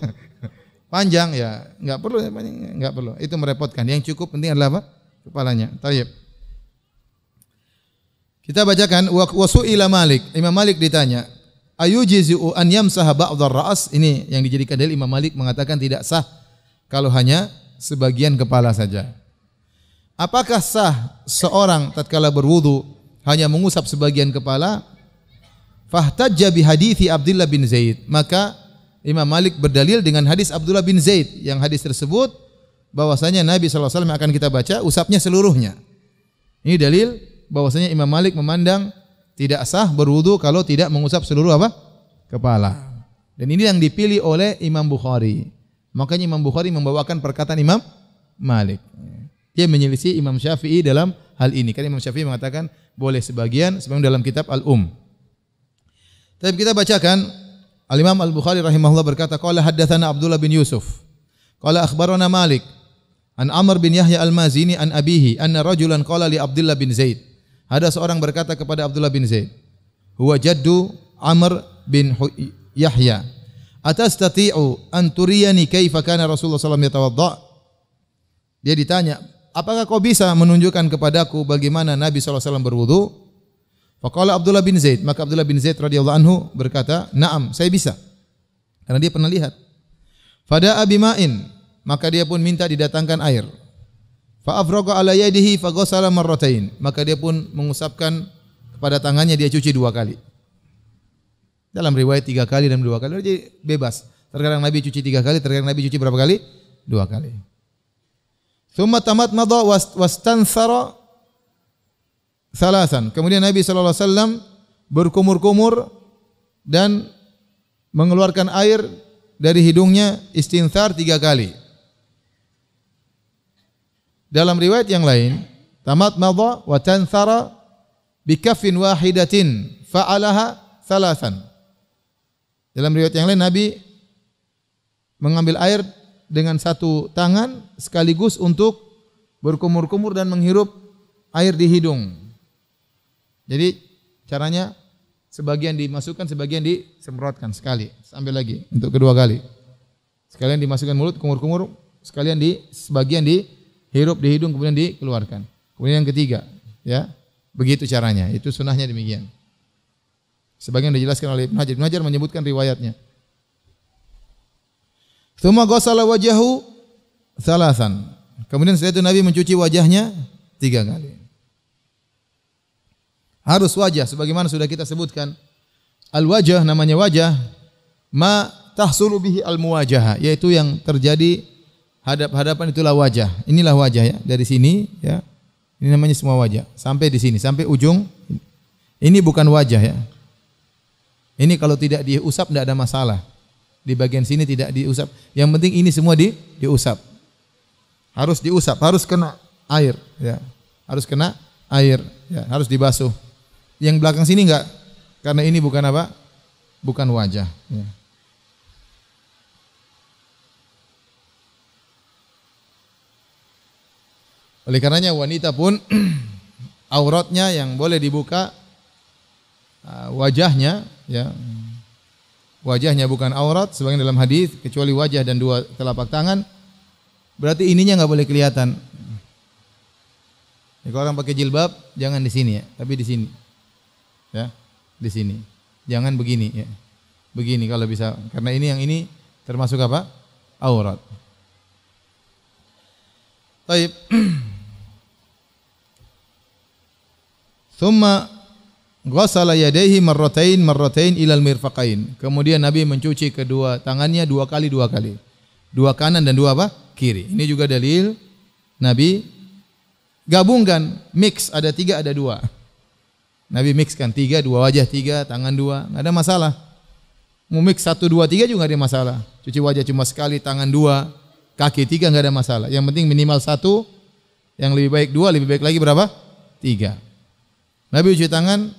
Panjang ya, enggak perlu, enggak perlu. Itu merepotkan. Yang cukup penting adalah apa? Kepalanya. Tayyib. Kita bacakan wasu'ila Malik. Imam Malik ditanya, ayujizu an yamsaha ba'dhar ra's? Ini yang dijadikan dalil. Imam Malik mengatakan tidak sah kalau hanya sebagian kepala saja. Apakah sah seorang tatkala berwudu hanya mengusap sebagian kepala? Fahtajja bi hadithi Abdullah bin Zaid. Maka Imam Malik berdalil dengan hadis Abdullah bin Zaid, yang hadis tersebut bahwasanya Nabi sallallahu alaihi wasallam akan kita baca usapnya seluruhnya. Ini dalil bahwasanya Imam Malik memandang tidak sah berwudu kalau tidak mengusap seluruh apa? Kepala. Dan ini yang dipilih oleh Imam Bukhari. Makanya Imam Bukhari membawakan perkataan Imam Malik. Dia menyelisih Imam Syafi'i dalam hal ini. Karena Imam Syafi'i mengatakan boleh sebagian dalam kitab Tapi kita bacakan Al-Imam Al-Bukhari rahimahullah berkata, qala haddatsana Abdullah bin Yusuf. Qala akhbarana Malik an Amr bin Yahya Al-Mazini an abihi anna rajulan qala li Abdullah bin Zaid. Ada seorang berkata kepada Abdullah bin Zaid, huwa jaddu Amr bin Yahya. Atastati'u an turiyani kaifa kana Rasulullah sallallahu alaihi wasallam yatawadda? Dia ditanya, apakah kau bisa menunjukkan kepadaku bagaimana Nabi sallallahu alaihi wasallam berwudu? Faqala Abdullah bin Zaid, maka Abdullah bin Zaid radhiyallahu anhu berkata, "Na'am, saya bisa." Karena dia pernah lihat. Fada'a bima'in, maka dia pun minta didatangkan air. Fa afraga ala yadihi fa ghassala marratain, maka dia pun mengusapkan kepada tangannya, dia cuci 2 kali. Dalam riwayat 3 kali dan 2 kali, jadi bebas. Terkadang Nabi cuci 3 kali, terkadang Nabi cuci berapa kali? 2 kali. Tsumma tamatmadha wastanthara salasan. Kemudian Nabi sallallahu alaihi wasallam berkumur-kumur dan mengeluarkan air dari hidungnya, istinthar 3 kali. Dalam riwayat yang lain, tamatmadha wa tanthara bi kaffin wahidatin fa'alaha salasan. Dalam riwayat yang lain, Nabi mengambil air dengan 1 tangan sekaligus untuk berkumur-kumur dan menghirup air di hidung. Jadi caranya sebagian dimasukkan, sebagian disemprotkan sekali. Ambil lagi untuk kedua kali. Sekalian dimasukkan mulut, kumur-kumur, sekalian sebagian dihirup di hidung, kemudian dikeluarkan. Kemudian yang ketiga, ya. Begitu caranya. Itu sunnahnya demikian. Sebagian dijelaskan oleh Ibnu Hajar. Ibnu Hajar menyebutkan riwayatnya. Tsumma ghassala wajhahu salasan. Kemudian setelah itu Nabi mencuci wajahnya 3 kali. Harus wajah sebagaimana sudah kita sebutkan. Al-wajah, namanya wajah, ma tahsulu bihi al-muwajahah, yaitu yang terjadi hadap-hadapan, itulah wajah. Inilah wajah, ya. Dari sini, ya. Ini namanya semua wajah. Sampai di sini, sampai ujung. Ini bukan wajah, ya. Ini kalau tidak diusap tidak ada masalah. Di bagian sini tidak diusap. Yang penting ini semua diusap. Harus diusap, harus kena air, ya. Harus kena air, ya. Harus dibasuh. Yang belakang sini enggak, karena ini bukan apa? Bukan wajah, ya. Oleh karenanya wanita pun auratnya yang boleh dibuka wajahnya, ya. Wajahnya bukan aurat sebagian dalam hadis, kecuali wajah dan 2 telapak tangan. Berarti ininya enggak boleh kelihatan. Ya, kalau orang pakai jilbab jangan di sini, ya, tapi di sini. Ya, di sini. Jangan begini, ya. Begini kalau bisa, karena ini yang ini termasuk apa? Aurat. Baik. Tsumma ghassala yadayhi marratain ilal mirfaqain. Kemudian Nabi mencuci kedua tangannya 2 kali. 2 kanan dan 2 apa? Kiri. Ini juga dalil Nabi gabungkan, mix, ada 3 ada 2. Nabi mixkan 3, 2 wajah 3, tangan 2, enggak ada masalah. Mau mix 1 2 3 juga enggak ada masalah. Cuci wajah cuma sekali, tangan 2, kaki 3 enggak ada masalah. Yang penting minimal 1, yang lebih baik 2, lebih baik lagi berapa? 3. Nabi cuci tangan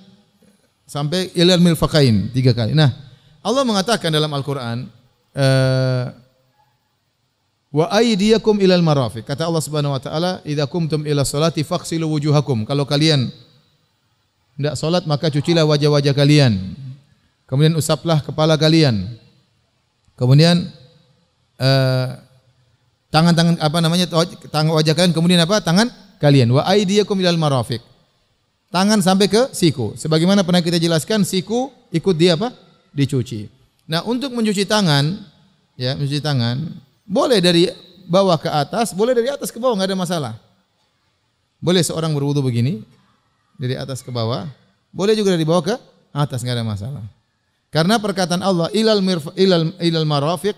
sampai ilal mirfaqain 3 kali. Nah, Allah mengatakan dalam Al-Qur'an, wa aydiyakum ilal marafiq. Kata Allah Subhanahu wa taala, idza qumtum ila sholati faghsilu wujuhakum. Kalau kalian hendak salat maka cucilah wajah-wajah kalian. Kemudian usaplah kepala kalian. Kemudian tangan-tangan tangan wajah kalian, kemudian apa? Tangan kalian. Wa aydiyakum ilal marafiq. Tangan sampai ke siku. Sebagaimana pernah kita jelaskan, siku ikut dia apa? Dicuci. Nah, untuk mencuci tangan, ya, mencuci tangan boleh dari bawah ke atas, boleh dari atas ke bawah, enggak ada masalah. Boleh seorang berwudu begini, dari atas ke bawah, boleh juga dari bawah ke atas, enggak ada masalah. Karena perkataan Allah ilal marafiq,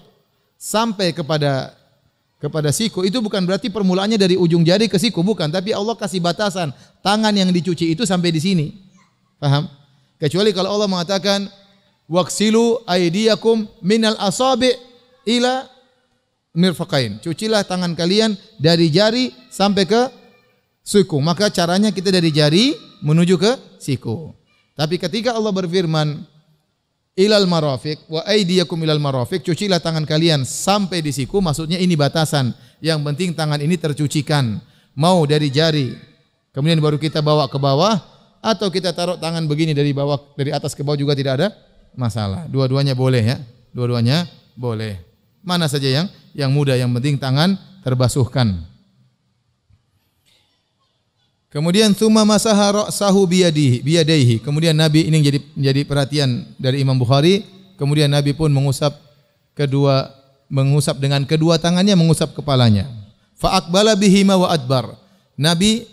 sampai kepada siku, itu bukan berarti permulaannya dari ujung jari ke siku, bukan, tapi Allah kasih batasan, tangan yang dicuci itu sampai di sini. Paham? Kecuali kalau Allah mengatakan Waghsilu aydiyakum minal asabi' ila mirfaqain. Cucilah tangan kalian dari jari sampai ke siku. Maka caranya kita dari jari menuju ke siku. Tapi ketika Allah berfirman ilal marafiq wa aydiyakum ilal marafiq, cucilah tangan kalian sampai di siku, maksudnya ini batasan. Yang penting tangan ini tercucikan. Mau dari jari, kemudian baru kita bawa ke bawah, atau kita taruh tangan begini dari bawah, dari atas ke bawah juga tidak ada masalah. Dua-duanya boleh ya. Dua-duanya boleh. Mana saja yang mudah, yang penting tangan terbasuhkan. Kemudian tsumma masaha ra'sahu biyadaihi. Kemudian Nabi ini menjadi perhatian dari Imam Bukhari. Kemudian Nabi pun mengusap dengan kedua tangannya mengusap kepalanya. Fa aqbala bihima wa adbar. Nabi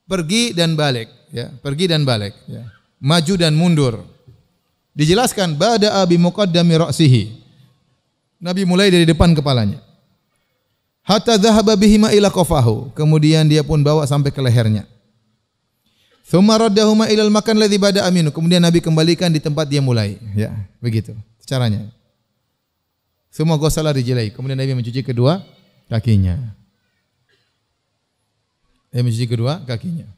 pergi dan balik, ya, pergi dan balik, ya. Maju dan mundur. Dijelaskan bada'a bi muqaddami ra'sihi. Nabi mulai dari depan kepalanya. Hatta dhahaba bihima ila qafahu. Kemudian dia pun bawa sampai ke lehernya. Tsumma raddahuma ilal makan ladzi bada'a minhu. Kemudian Nabi kembalikan di tempat dia mulai, ya, begitu caranya. Tsumma ghasala rijlaihi. Kemudian Nabi mencuci kedua kakinya. Mencuci kedua kakinya.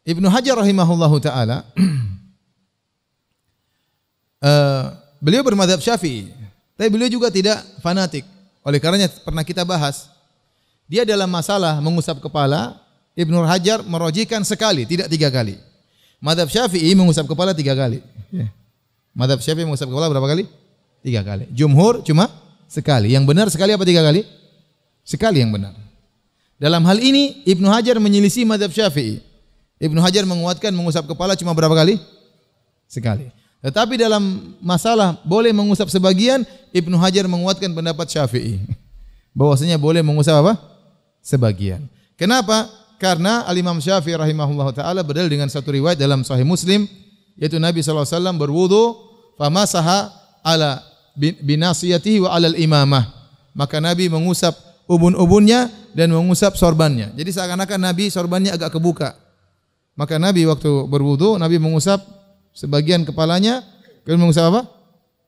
Ibnu Hajar rahimahullahu taala beliau bermadzhab Syafi'i, tapi beliau juga tidak fanatik. Oleh karenanya pernah kita bahas, dia dalam masalah mengusap kepala, Ibnu Hajar merojikan sekali, tidak 3 kali. Madzhab Syafi'i mengusap kepala 3 kali. Madzhab Syafi'i mengusap kepala berapa kali? 3 kali. Jumhur cuma sekali. Yang benar sekali apa 3 kali? Sekali yang benar. Dalam hal ini Ibnu Hajar menyelisih madzhab Syafi'i. Ibnu Hajar menguatkan mengusap kepala cuma berapa kali? Sekali. Tetapi dalam masalah boleh mengusap sebagian, Ibnu Hajar menguatkan pendapat Syafi'i. Bahwasanya boleh mengusap apa? Sebagian. Kenapa? Karena Al-Imam Syafi'i rahimahullah ta'ala berdalil dengan satu riwayat dalam Sahih Muslim, yaitu Nabi SAW berwudu, famasaha ala binasiyatihi wa alal imamah. Maka Nabi mengusap ubun-ubunnya dan mengusap sorbannya. Jadi seakan-akan Nabi sorbannya agak kebuka. Maka Nabi waktu berwudu, Nabi mengusap sebagian kepalanya, kemudian mengusap apa?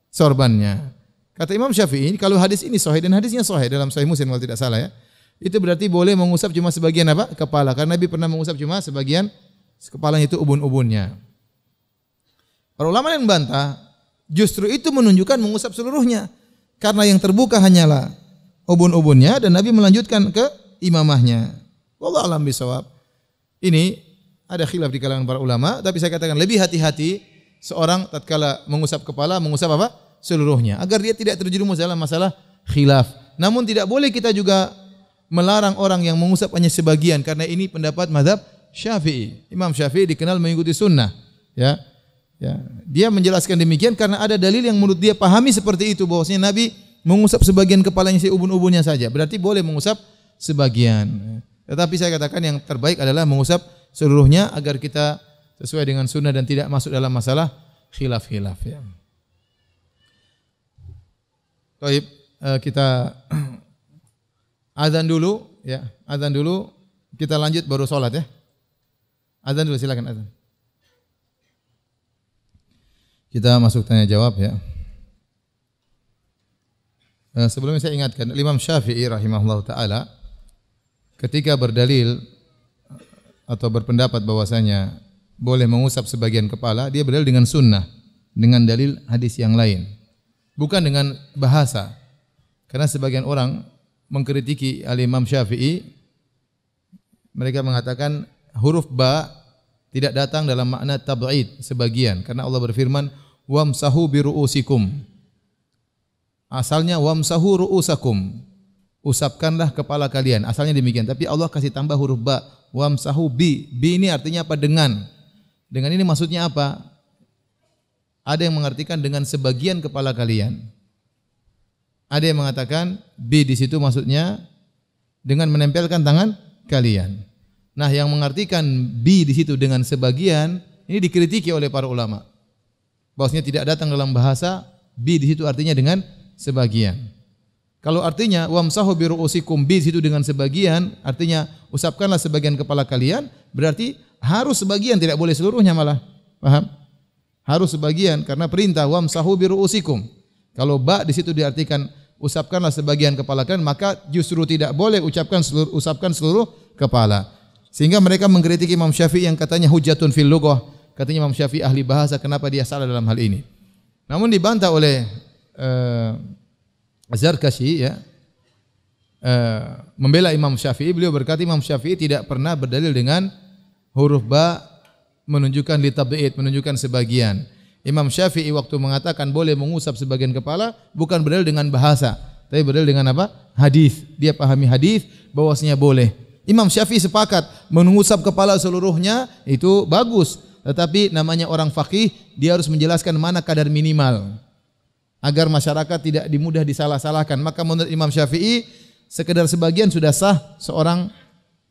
Sorbannya. Kata Imam Syafi'i, kalau hadis ini sahih, dan hadisnya sahih dalam Sahih Muslim kalau tidak salah ya, itu berarti boleh mengusap cuma sebagian apa? Kepala. Karena Nabi pernah mengusap cuma sebagian kepalanya, itu ubun-ubunnya. Para ulama yang membantah, justru itu menunjukkan mengusap seluruhnya. Karena yang terbuka hanyalah ubun-ubunnya, dan Nabi melanjutkan ke imamahnya. Wallahu a'lam bishawab. Ini ada khilaf di kalangan para ulama, tapi saya katakan lebih hati-hati seorang tatkala mengusap kepala, mengusap apa? Seluruhnya, agar dia tidak terjerumus dalam masalah khilaf. Namun tidak boleh kita juga melarang orang yang mengusap hanya sebagian, karena ini pendapat mazhab Syafi'i. Imam Syafi'i dikenal mengikuti sunnah, ya. Dia menjelaskan demikian karena ada dalil yang menurut dia pahami seperti itu, bahwasanya Nabi mengusap sebagian kepalanya, si ubun-ubunnya saja, berarti boleh mengusap sebagian. Tetapi saya katakan yang terbaik adalah mengusap seluruhnya agar kita sesuai dengan sunnah dan tidak masuk dalam masalah khilaf-khilaf, ya. Baik, kita azan dulu, ya. Azan dulu, kita lanjut baru sholat, ya. Azan dulu, silakan azan. Kita masuk tanya jawab, ya. Sebelumnya saya ingatkan, Imam Syafi'i rahimahullah ta'ala ketika berdalil atau berpendapat bahwasanya boleh mengusap sebagian kepala, dia berdalil dengan sunnah, dengan dalil hadis yang lain, bukan dengan bahasa. Karena sebagian orang mengkritiki Al-Imam Syafi'i, mereka mengatakan huruf ba tidak datang dalam makna tab'id sebagian, karena Allah berfirman wamsahu biru'usikum. Asalnya wamsahu ru'usakum, usapkanlah kepala kalian. Asalnya demikian, tapi Allah kasih tambah huruf ba, wamsahu bi. Bi ini artinya apa? Dengan ini maksudnya apa? Ada yang mengartikan dengan sebagian kepala kalian. Ada yang mengatakan bi di situ maksudnya dengan menempelkan tangan kalian. Nah, yang mengartikan bi di situ dengan sebagian ini dikritiki oleh para ulama. Bahwasanya tidak datang dalam bahasa bi di situ artinya dengan sebagian. Kalau artinya wamsahu bi ru'usikum, bi di situ dengan sebagian, artinya usapkanlah sebagian kepala kalian, berarti harus sebagian, tidak boleh seluruhnya malah. Paham? Harus sebagian karena perintah wamsahu biruusikum. Kalau ba di situ diartikan usapkanlah sebagian kepala kalian, maka justru tidak boleh usapkan seluruh kepala. Sehingga mereka mengkritik Imam Syafi'i yang katanya hujjatun fil lughah. Katanya Imam Syafi'i ahli bahasa, kenapa dia salah dalam hal ini? Namun dibantah oleh Zarkashi ya. Membela Imam Syafi'i, beliau berkata Imam Syafi'i tidak pernah berdalil dengan huruf ba menunjukkan litab'id, menunjukkan sebagian. Imam Syafi'i waktu mengatakan boleh mengusap sebagian kepala bukan berdalil dengan bahasa, tapi berdalil dengan apa? Hadis. Dia pahami hadis bahwasanya boleh. Imam Syafi'i sepakat mengusap kepala seluruhnya itu bagus, tetapi namanya orang faqih dia harus menjelaskan mana kadar minimal agar masyarakat tidak dimudah disalah-salahkan. Maka menurut Imam Syafi'i sekedar sebagian sudah sah seorang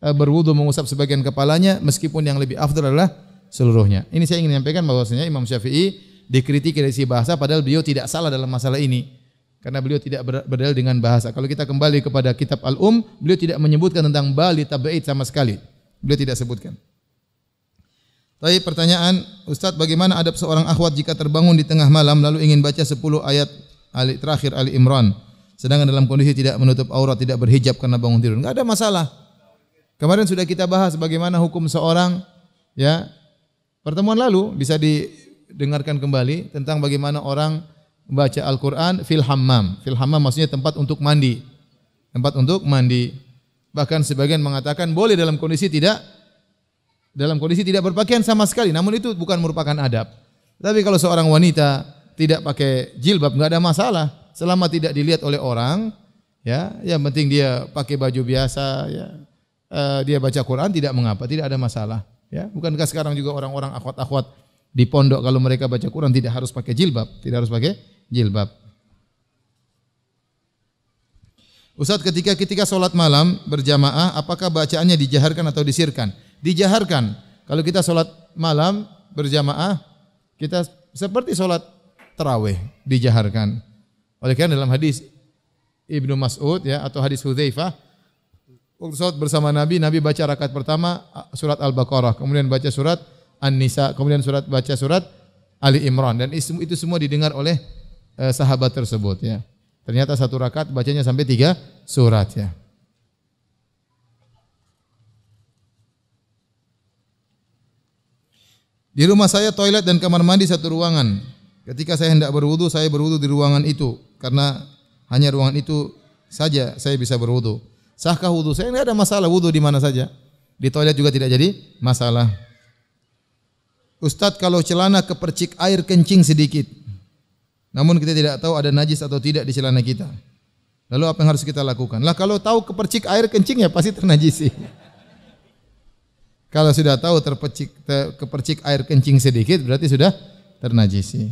berwudu mengusap sebagian kepalanya, meskipun yang lebih afdal adalah seluruhnya. Ini saya ingin menyampaikan bahwasanya Imam Syafi'i dikritik dari sisi bahasa, padahal beliau tidak salah dalam masalah ini. Karena beliau tidak berdalil dengan bahasa. Kalau kita kembali kepada kitab Al-Um, beliau tidak menyebutkan tentang bali tabaid sama sekali. Beliau tidak sebutkan. Tapi pertanyaan, Ustaz, bagaimana adab seorang akhwat jika terbangun di tengah malam lalu ingin baca 10 ayat terakhir Ali Imran, sedangkan dalam kondisi tidak menutup aurat, tidak berhijab karena bangun tidur? Enggak ada masalah. Kemarin sudah kita bahas bagaimana hukum seorang, ya, pertemuan lalu bisa didengarkan kembali tentang bagaimana orang membaca Al-Quran fil hammam. Fil hammam maksudnya tempat untuk mandi. Tempat untuk mandi. Bahkan sebagian mengatakan boleh dalam kondisi tidak berpakaian sama sekali. Namun itu bukan merupakan adab. Tapi kalau seorang wanita tidak pakai jilbab enggak ada masalah selama tidak dilihat oleh orang, ya, yang penting dia pakai baju biasa, ya. Dia baca Quran tidak mengapa, tidak ada masalah. Ya, bukankah sekarang juga orang-orang akhwat-akhwat di pondok kalau mereka baca Quran tidak harus pakai jilbab, tidak harus pakai jilbab. Ustaz, ketika sholat malam berjamaah, apakah bacaannya dijaharkan atau disirkan? Dijaharkan. Kalau kita sholat malam berjamaah, kita seperti sholat tarawih, dijaharkan. Oleh karena dalam hadis Ibnu Mas'ud, ya, atau hadis Hudzaifah, waktu sholat bersama Nabi baca rakaat pertama surat Al-Baqarah, kemudian baca surat An-Nisa, kemudian baca surat Ali Imran, dan itu semua didengar oleh sahabat tersebut, ya. Ternyata satu rakaat bacanya sampai 3 surat, ya. Di rumah saya toilet dan kamar mandi satu ruangan. Ketika saya hendak berwudu, saya berwudu di ruangan itu karena hanya ruangan itu saja saya bisa berwudu. Sahkah wudu saya? Tidak ada masalah, wudu di mana saja. Di toilet juga tidak jadi masalah. Ustadz, kalau celana kepercik air kencing sedikit, namun kita tidak tahu ada najis atau tidak di celana kita, lalu apa yang harus kita lakukan? Lah, kalau tahu kepercik air kencing ya pasti ternajisi. Kalau sudah tahu kepercik air kencing sedikit berarti sudah ternajisi.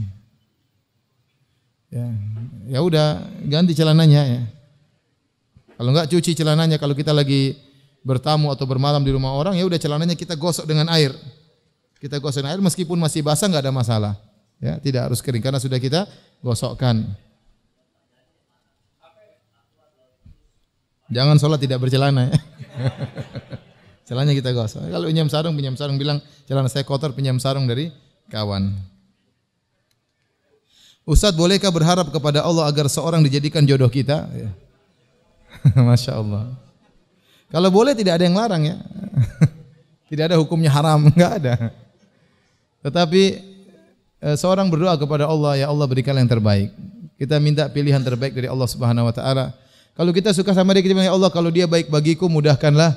Ya udah, ganti celananya, ya. Kalau enggak cuci celananya. Kalau kita lagi bertamu atau bermalam di rumah orang, ya udah celananya kita gosok dengan air. Kita gosok dengan air meskipun masih basah enggak ada masalah. Ya, tidak harus kering karena sudah kita gosokkan. Jangan sholat tidak bercelana, ya. Celananya kita gosok. Kalau pinjam sarung bilang celana saya kotor, pinjam sarung dari kawan. Ustaz, bolehkah berharap kepada Allah agar seorang dijadikan jodoh kita? Ya. Masya Allah. Kalau boleh tidak ada yang larang, ya. Tidak ada hukumnya haram, enggak ada. Tetapi seorang berdoa kepada Allah, ya Allah berikan yang terbaik. Kita minta pilihan terbaik dari Allah Subhanahu wa taala. Kalau kita suka sama dia, kita bilang, ya Allah kalau dia baik bagiku mudahkanlah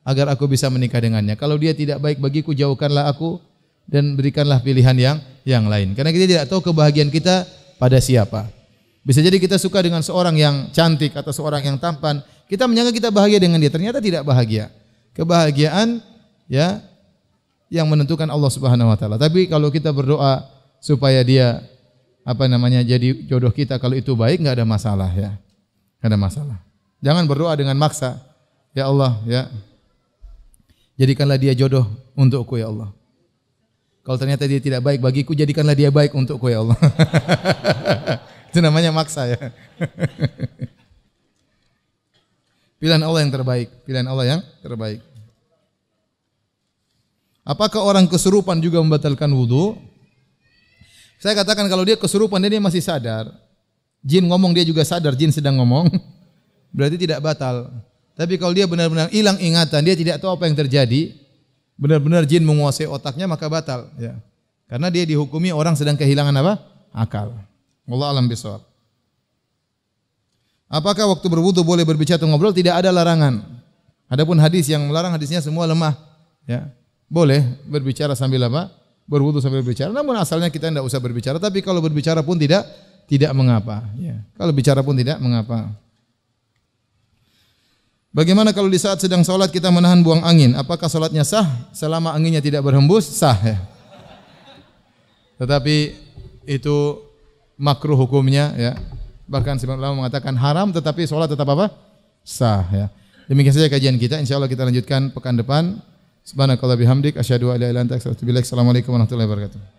agar aku bisa menikah dengannya. Kalau dia tidak baik bagiku jauhkanlah aku dan berikanlah pilihan yang lain. Karena kita tidak tahu kebahagiaan kita pada siapa. Bisa jadi kita suka dengan seorang yang cantik atau seorang yang tampan, kita menyangka kita bahagia dengan dia, ternyata tidak bahagia. Kebahagiaan, ya, yang menentukan Allah Subhanahu wa taala. Tapi kalau kita berdoa supaya dia jadi jodoh kita, kalau itu baik enggak ada masalah, ya. Enggak ada masalah. Jangan berdoa dengan maksa. Ya Allah, ya, jadikanlah dia jodoh untukku, ya Allah. Kalau ternyata dia tidak baik bagiku, jadikanlah dia baik untukku, ya Allah. Itu namanya maksa, ya. Pilihan Allah yang terbaik, pilihan Allah yang terbaik. Apakah orang kesurupan juga membatalkan wudu? Saya katakan kalau dia kesurupan dan dia masih sadar, jin ngomong dia juga sadar jin sedang ngomong, berarti tidak batal. Tapi kalau dia benar-benar hilang ingatan, dia tidak tahu apa yang terjadi, benar-benar jin menguasai otaknya, maka batal. Ya. Karena dia dihukumi orang sedang kehilangan apa? Akal. Wallahu a'lam bishawab. Apakah waktu berwudu boleh berbicara atau ngobrol? Tidak ada larangan. Adapun hadis yang melarang, hadisnya semua lemah. Ya. Boleh berbicara sambil apa? Berwudu sambil berbicara. Namun asalnya kita tidak usah berbicara. Tapi kalau berbicara pun tidak mengapa. Ya. Kalau bicara pun tidak mengapa. Bagaimana kalau di saat sedang sholat kita menahan buang angin? Apakah sholatnya sah? Selama anginnya tidak berhembus, sah. Ya. Tetapi itu makruh hukumnya. Ya. Bahkan sebagian ulama mengatakan haram, tetapi sholat tetap apa? Sah. Ya. Demikian saja kajian kita. InsyaAllah kita lanjutkan pekan depan. Subhanakallah bihamdik. Asyhadu an la ilaha illa anta astaghfiruka wa atubu ilaik. Assalamualaikum warahmatullahi wabarakatuh.